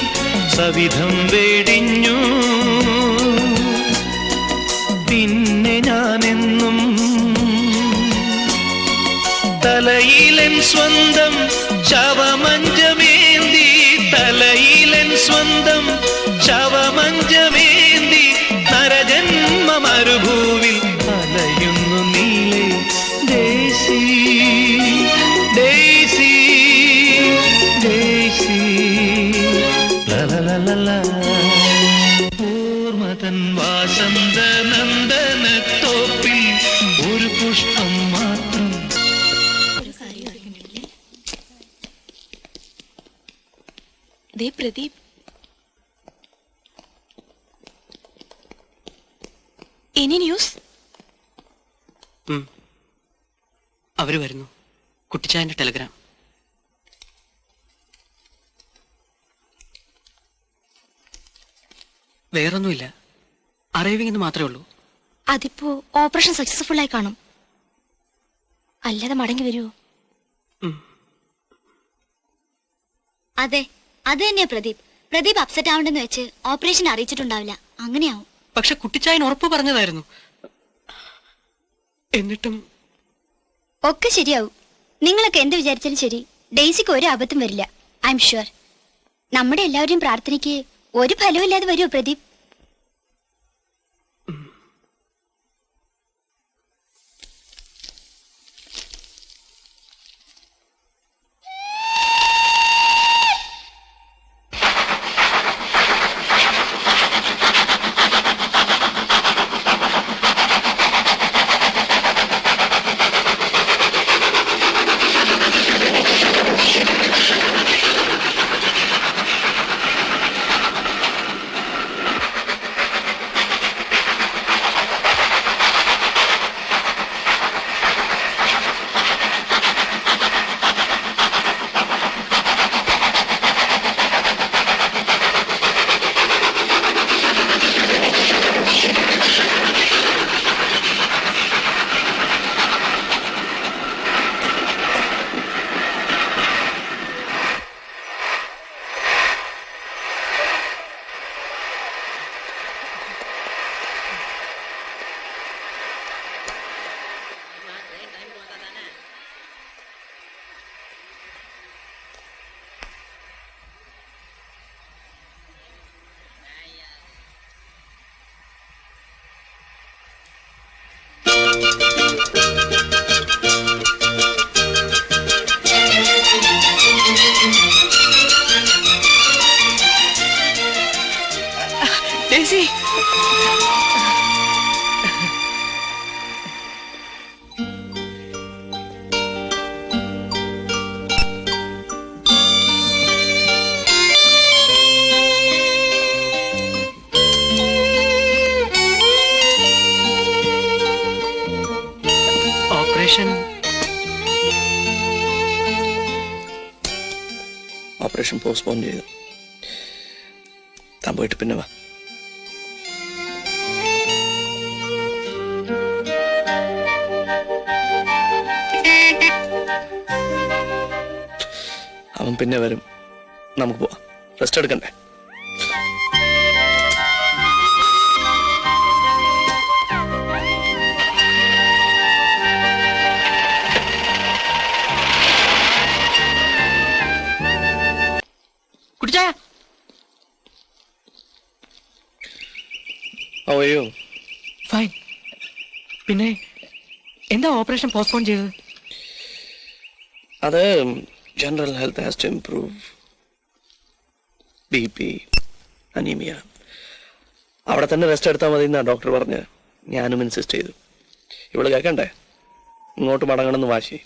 സവിധം വെടിഞ്ഞു. പിന്നെ ഞാനെന്നും തലയിലൻ സ്വന്തം ശവമഞ്ചമേന്തി, തലയിലൻ സ്വന്തം ശവമഞ്ചമേന്തി നരജന്മ മരുഭൂവിൽ അലയുന്നു നീലേ. ദേശീ ദേശീ ദേശീ ലലലല, ഓർമ്മതൻ വാസന്ത നന്ദനത്തോപ്പിൽ ഒരു പുഷ്പം മാത്രം.
Pradeep, any news?
അവര് വരുന്നു. കുട്ടിച്ചായന്റെ ടെലഗ്രാം. വേറൊന്നുമില്ല, അറൈവിംഗ് എന്ന് മാത്രമേ ഉള്ളൂ.
അതിപ്പോ ഓപ്പറേഷൻ സക്സസ്ഫുൾ ആയി കാണും, അല്ലാതെ മടങ്ങി വരുമോ?
അതെ, അത് തന്നെയാ പ്രദീപ്. പ്രദീപ് അപ്സെറ്റ് ആവണ്ടെന്ന് വെച്ച് ഓപ്പറേഷൻ അറിയിച്ചിട്ടുണ്ടാവില്ല, അങ്ങനെയാവും.
പക്ഷെ കുട്ടിച്ചായൻ ഉറപ്പ് പറഞ്ഞതായിരുന്നു. എന്നിട്ടും
ഒക്കെ ശരിയാവും. നിങ്ങളൊക്കെ എന്ത് വിചാരിച്ചാലും ശരി, ഡെയ്സിക്ക് ഒരു അബദ്ധം വരില്ല. I am sure. നമ്മുടെ എല്ലാവരുടെയും പ്രാർത്ഥനയ്ക്ക് ഒരു ഫലവും ഇല്ലാതെ വരുമോ പ്രദീപ്?
Daisy!
ഓപ്പറേഷൻ പോസ്റ്റ്പോൺ ചെയ്തു. താൻ പോയിട്ട് പിന്നെ വാ. അവൻ പിന്നെ വരും. നമുക്ക് പോവാം. റെസ്റ്റ് എടുക്കണ്ടേ?
കുട്ടിച്ചായ,
How are you?
ഫൈൻ. പിന്നെ എന്താ ഓപ്പറേഷൻ പോസ്റ്റ്പോൺ ചെയ്തത്?
അത് general health has to improve. BP, anaemia. അവിടെ തന്നെ റെസ്റ്റ് എടുത്താൽ മതി എന്നാ ഡോക്ടർ പറഞ്ഞ്. ഞാനും ഇൻസിസ്റ്റ് ചെയ്തു. ഇവിടെ കേൾക്കണ്ടേ? ഇങ്ങോട്ട് മടങ്ങണമെന്ന് വാശി.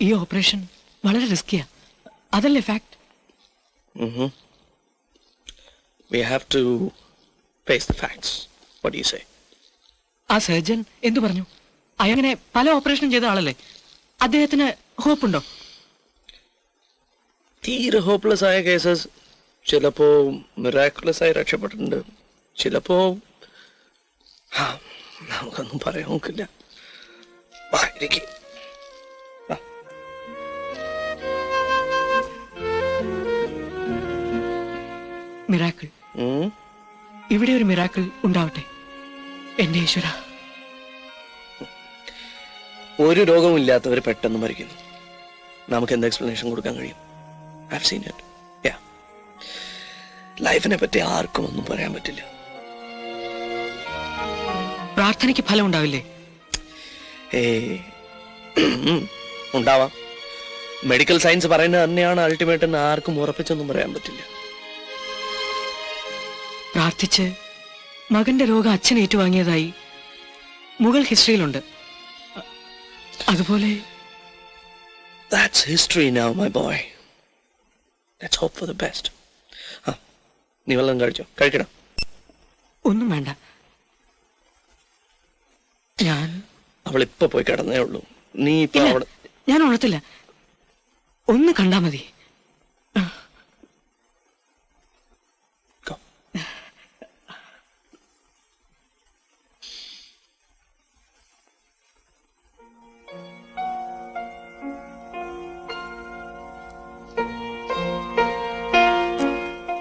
ഈ ഓപ്പറേഷൻ വളരെ റിസ്കിയാ, അതല്ലേ fact?
We have to face the facts. What do you say?
ആ സർജൻ എന്തു പറഞ്ഞു? അയങ്ങനെ പല ഓപ്പറേഷൻ ചെയ്ത ആളല്ലേ, അദ്ദേഹത്തിന് ഹോപ്പ് ഉണ്ടോ?
തീരെ ഹോപ്പ്ലെസ് ആയ കേസസ് ചിലപ്പോ മിറാക്കുലസ് ആയി രക്ഷപ്പെട്ടിട്ടുണ്ട്, ചിലപ്പോ നമുക്കൊന്നും പറയാൻ നോക്കില്ല.
മിറാക്കിൾ, ഇവിടെ ഒരു മിറാക്കിൾ ഉണ്ടാവട്ടെ എന്റെ ഈശ്വര.
ഒരു രോഗവും ഇല്ലാത്തവർ പെട്ടെന്ന് മരിക്കുന്നു. നമുക്ക് എന്ത് എക്സ്പ്ലനേഷൻ കൊടുക്കാൻ കഴിയും? I've seen it. Yeah. ലൈഫിനെ പറ്റി ആർക്കും ഒന്നും പറയാൻ പറ്റില്ല.
പ്രാർത്ഥനയ്ക്ക് ഫലം ഉണ്ടാവില്ലേ?
ഉണ്ടാവാം. മെഡിക്കൽ സയൻസ് പറയുന്നത് തന്നെയാണ് അൾട്ടിമേറ്റ് എന്ന് ആർക്കും ഉറപ്പിച്ചൊന്നും പറയാൻ പറ്റില്ല.
പ്രാർത്ഥിച്ച് മകന്റെ രോഗം അച്ഛൻ ഏറ്റുവാങ്ങിയതായി മുഗൾ ഹിസ്റ്ററിയിലുണ്ട്. അതുപോലെ
That's history now, my boy. Let's hope for the best. നീ വല്ലതും കഴിച്ചോ? കഴിക്കണം.
ഒന്നും വേണ്ട.
അവളിപ്പോ പോയി കിടന്നേ ഉള്ളൂ. നീ ഇപ്പൊ അവിടെ.
ഞാൻ ഉണർത്തില്ല, ഒന്ന് കണ്ടാ മതി.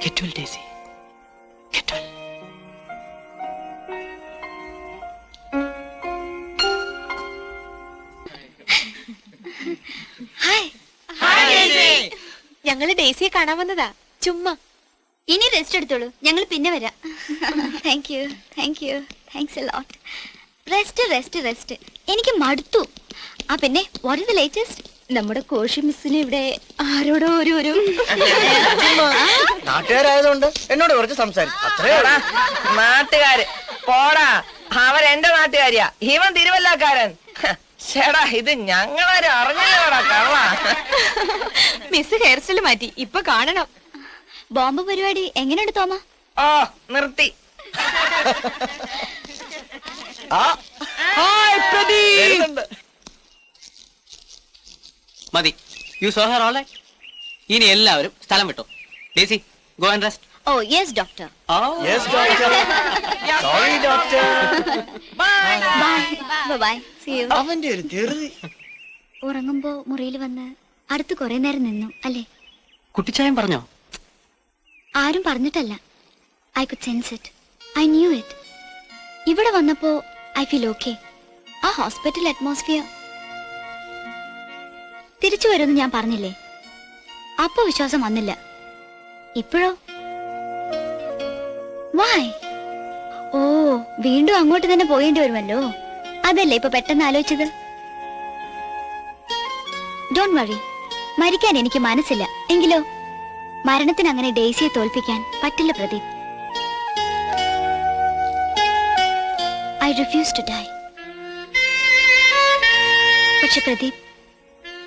Get well, Daisy. Get well.
ഞങ്ങള് ഡേസിയെ കാണാൻ വന്നതാ, ചുമ്മാ. ഇനി റെസ്റ്റ് എടുത്തോളൂ, ഞങ്ങൾ പിന്നെ വരാം. Thank you, thank you, thanks a lot. Rest rest rest, എനിക്ക് മടുത്തു. ആ പിന്നെ വാട്ട് ഈസ് ദ ലേറ്റസ്റ്റ്? നമ്മുടെ കോശി മിസ്സിന് ഇവിടെ ആരോടോ ഒരു
നാട്ടുകാരായതുകൊണ്ട് എന്നോട് കുറച്ച് സംസാരിക്കും.
നാട്ടുകാര് പോടാ, അവരെന്റെ നാട്ടുകാരിയാ. ഇവൻ തിരുവല്ലക്കാരൻ. ചേടാ, ഇത് ഞങ്ങളാരും അറിഞ്ഞല്ലോടാ കള്ള.
മിസ് ഹെയർ സ്റ്റൈൽ മാറ്റി, ഇപ്പൊ കാണണം. ബോംബ് പരിപാടി എങ്ങനെയുണ്ട് തോമ?
ഓ, നിർത്തി.
മതി. You saw her all right. ഇനി എല്ലാവരും സ്ഥലം വിട്ടോ. Daisy, go and rest.
Oh yes doctor.
Yes, doctor. Sorry, doctor.
Bye bye. See you.
അവന്റെ ഒരു തെറി.
ഉറങ്ങുമ്പോ മുറിയിൽ വന്ന് അടുത്ത് കുറെ നേരം നിന്നു അല്ലേ?
കുട്ടിച്ചായം പറഞ്ഞോ?
ആരും പറഞ്ഞിട്ടല്ല. I could sense it, I knew it. ഇവിടെ വന്നപ്പോ ഐ ഫീൽ ഓക്കെ. ആ ഹോസ്പിറ്റൽ അറ്റ്മോസ്ഫിയർ. തിരിച്ചു വരുമെന്ന് ഞാൻ പറഞ്ഞില്ലേ? അപ്പൊ വിശ്വാസം വന്നില്ല. ഇപ്പോഴോ? വൈ? ഓ, വീണ്ടും അങ്ങോട്ട് തന്നെ പോയേണ്ടി വരുമല്ലോ. അതല്ലേ ഇപ്പൊ പെട്ടെന്ന് ആലോചിച്ചത്? ഡോണ്ട് വറി, മരിക്കാൻ എനിക്ക് മനസ്സില്ല. എങ്കിലോ മരണത്തിന് അങ്ങനെ ഡേസിയെ തോൽപ്പിക്കാൻ പറ്റില്ല Pradeep. I refuse to die. പക്ഷെ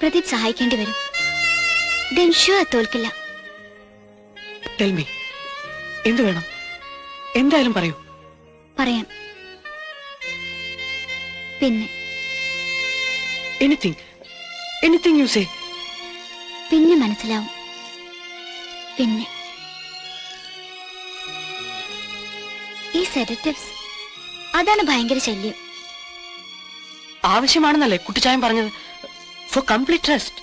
പ്രദീപ് സഹായിക്കേണ്ടി വരും. ദെൻ ഷുവർ തോൽക്കില്ല.
ടെൽ മീ, എന്ത് വേണം? എന്തായാലും പറയൂ.
പറയാം. പിന്നെ
എനിത്തിങ് യു സേ.
പിന്നെ മനസ്സിലാവും. പിന്നെ ഈ സെഡറ്റീവ്സ്, അതാണ് ഭയങ്കര ശല്യം.
ആവശ്യമാണെന്നല്ലേ കുട്ടിച്ചായം പറഞ്ഞത്? For complete rest.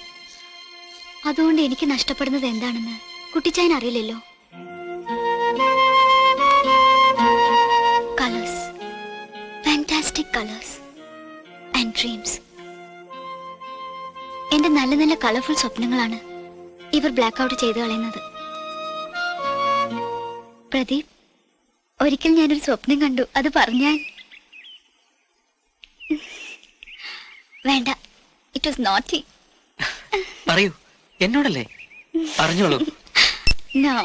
അതുകൊണ്ട് എനിക്ക് നഷ്ടപ്പെടുന്നത് എന്താണെന്ന് കുട്ടിച്ചായൻ അറിയില്ലല്ലോ. Colours, fantastic colours and dreams. എന്റെ നല്ല നല്ല കളർഫുൾ സ്വപ്നങ്ങളാണ് ഇവർ ബ്ലാക്ക് ഔട്ട് ചെയ്തു കളയുന്നത്. പ്രദീപ്, ഒരിക്കൽ ഞാനൊരു സ്വപ്നം കണ്ടു. അത് പറഞ്ഞാൽ വേണ്ട, ഇറ്റ് വാസ് നോട്ടി.
പറയൂ, എന്നോടല്ലേ? പറഞ്ഞോളൂ.
നോ.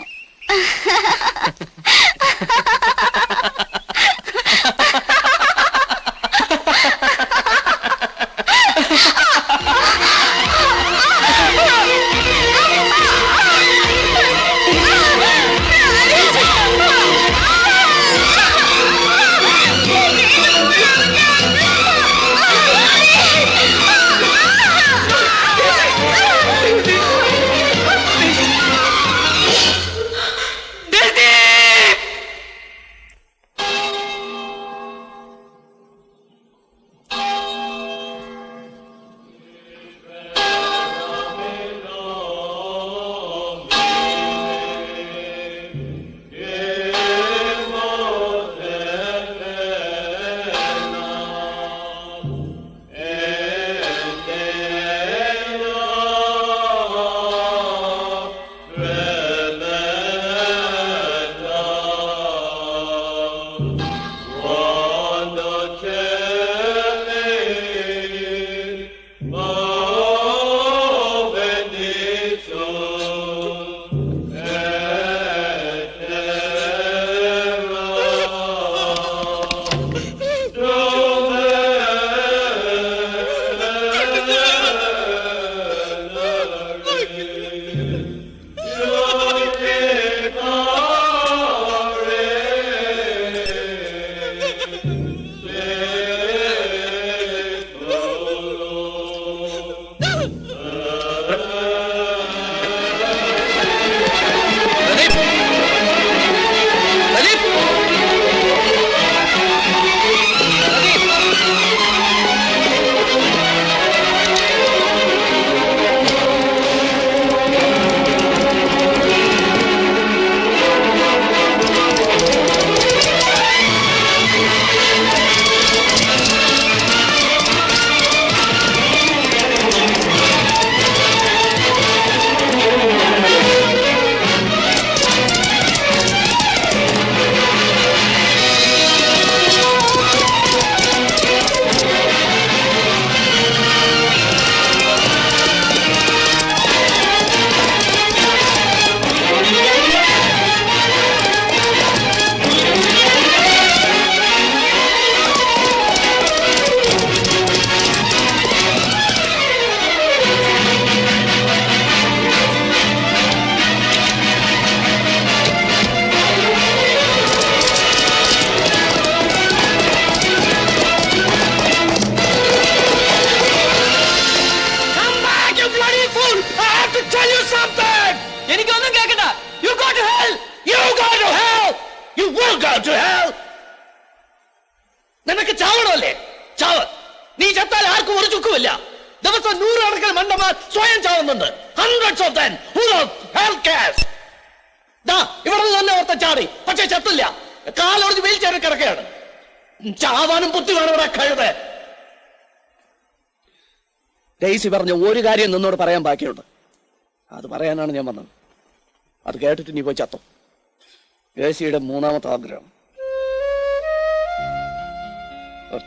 നിനക്ക് ചാവണമല്ലേ? ചാവ്. നീ ചത്താൽ ആർക്കും ഒരു ചുക്കുമില്ല. ദിവസം 100 കണക്കിന് മണ്ടന്മാർ സ്വയം ചാവുന്നുണ്ട്. Hundreds of them who health care. ഇവിടെ തന്നെ ഓർത്ത ചാടി, പക്ഷെ ചത്തില്ല. കാലൊടിച്ച് വീൽ ചെയറിൽ കിടക്കുകയാണ്. ചാവാനും ബുദ്ധി വേണം ഇവിടെ കഴുത്. ഡെയ്സി പറഞ്ഞ ഒരു കാര്യം നിന്നോട് പറയാൻ ബാക്കിയുണ്ട്. അത് പറയാനാണ് ഞാൻ വന്നത്. അത് കേട്ടിട്ട് നീ പോയി ചത്തോ. ഡെയ്സിയുടെ 3ാമത്തെ ആഗ്രഹം,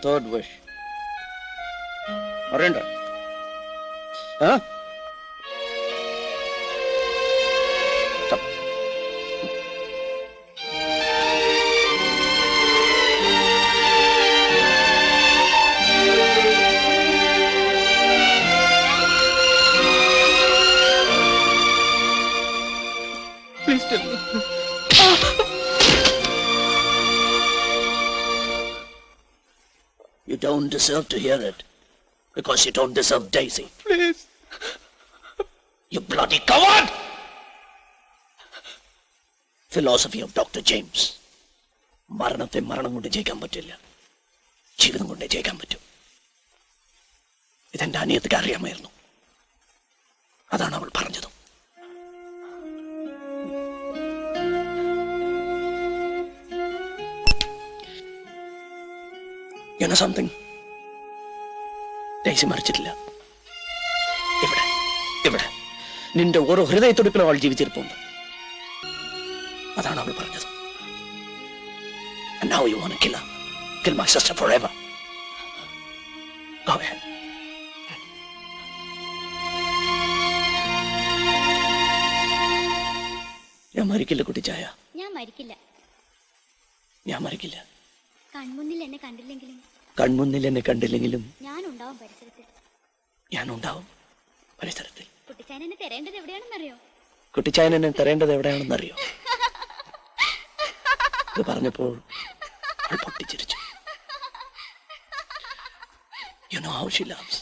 തേർഡ് വിഷ് അറിയണ്ട? Please tell me. You don't deserve to hear it, because you don't deserve Daisy. Please. You bloody coward! Philosophy of Dr. James. മരണത്തെ മരണം കൊണ്ട് ജയിക്കാൻ പറ്റില്ല, ജീവിതം കൊണ്ട് ജയിക്കാൻ പറ്റും. ഇതെന്റെ അനിയത്തിക്ക് അറിയാമായിരുന്നു. അതാണ് അവൾ പറഞ്ഞത്.
You know something? ഡെയ്സി മരിച്ചിട്ടില്ല. ഇവിടെ നിന്റെ ഓരോ ഹൃദയത്തുടിപ്പിലും അവൾ ജീവിച്ചിരിപ്പുണ്ട്. അതാണ് അവൾ പറഞ്ഞത്. And now you want to kill her. Kill my sister forever. Go ahead. ഞാൻ മരിക്കില്ല കുട്ടിച്ചായ.
ഞാൻ മരിക്കില്ല.
ഞാൻ മരിക്കില്ല.
കൺമുന്നിൽ എന്നെ കണ്ടില്ലെങ്കിലും ഞാൻ ഉണ്ടാവും പരിസരത്തിൽ. കുട്ടിച്ചായൻ എന്നെ തരേണ്ടത് എവിടെയാണെന്നറിയോ?
ഇത് പറഞ്ഞപ്പോൾ അവൾ പൊട്ടിച്ചിരിച്ചു. You know how she loves.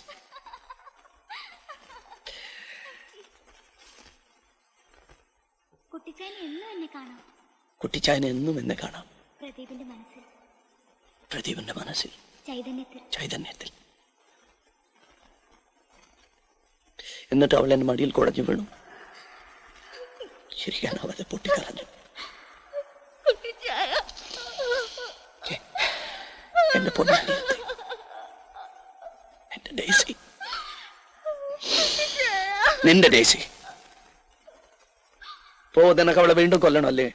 Kuttichayan എന്നും എന്നെ കാണാം. പ്രദീപിന്റെ മനസ്സിൽ ചൈതന്യത്തിൽ. എന്നിട്ട് അവൾ എന്റെ മടിയിൽ കുഴഞ്ഞു വീണു. ശരിക്കാനാവാതെ പൊട്ടിക്കറഞ്ഞു. എന്റെ പൊന്നനിയത്തി, എന്റെ ഡെയ്സി, നിന്റെ ഡെയ്സി. നിനക്ക് അവളെ വീണ്ടും കൊല്ലണം അല്ലേ?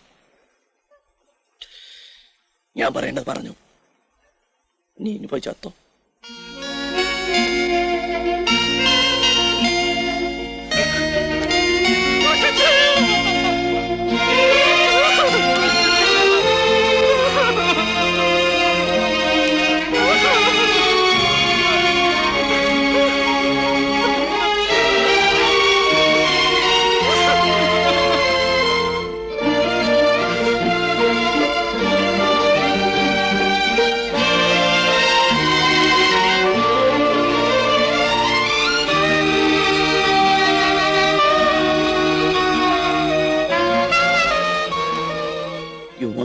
ഞാൻ പറയേണ്ടത് പറഞ്ഞു. നീ ഇനി പോയി ചത്തോ.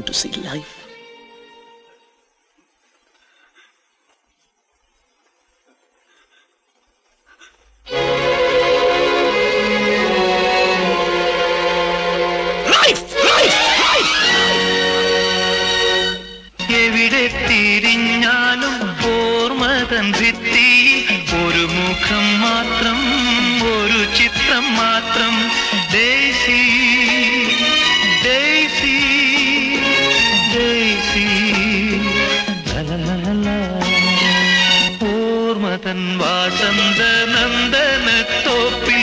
To see life.
എവിടെ തിരിഞ്ഞാലും ഓർമ്മതൻ ഭിത്തി, ഒരു മുഖം മാത്രം, ഒരു ചിത്രം മാത്രം. Daisy Daisy ഓർമ്മതൻ വാസന്ത നന്ദനത്തോ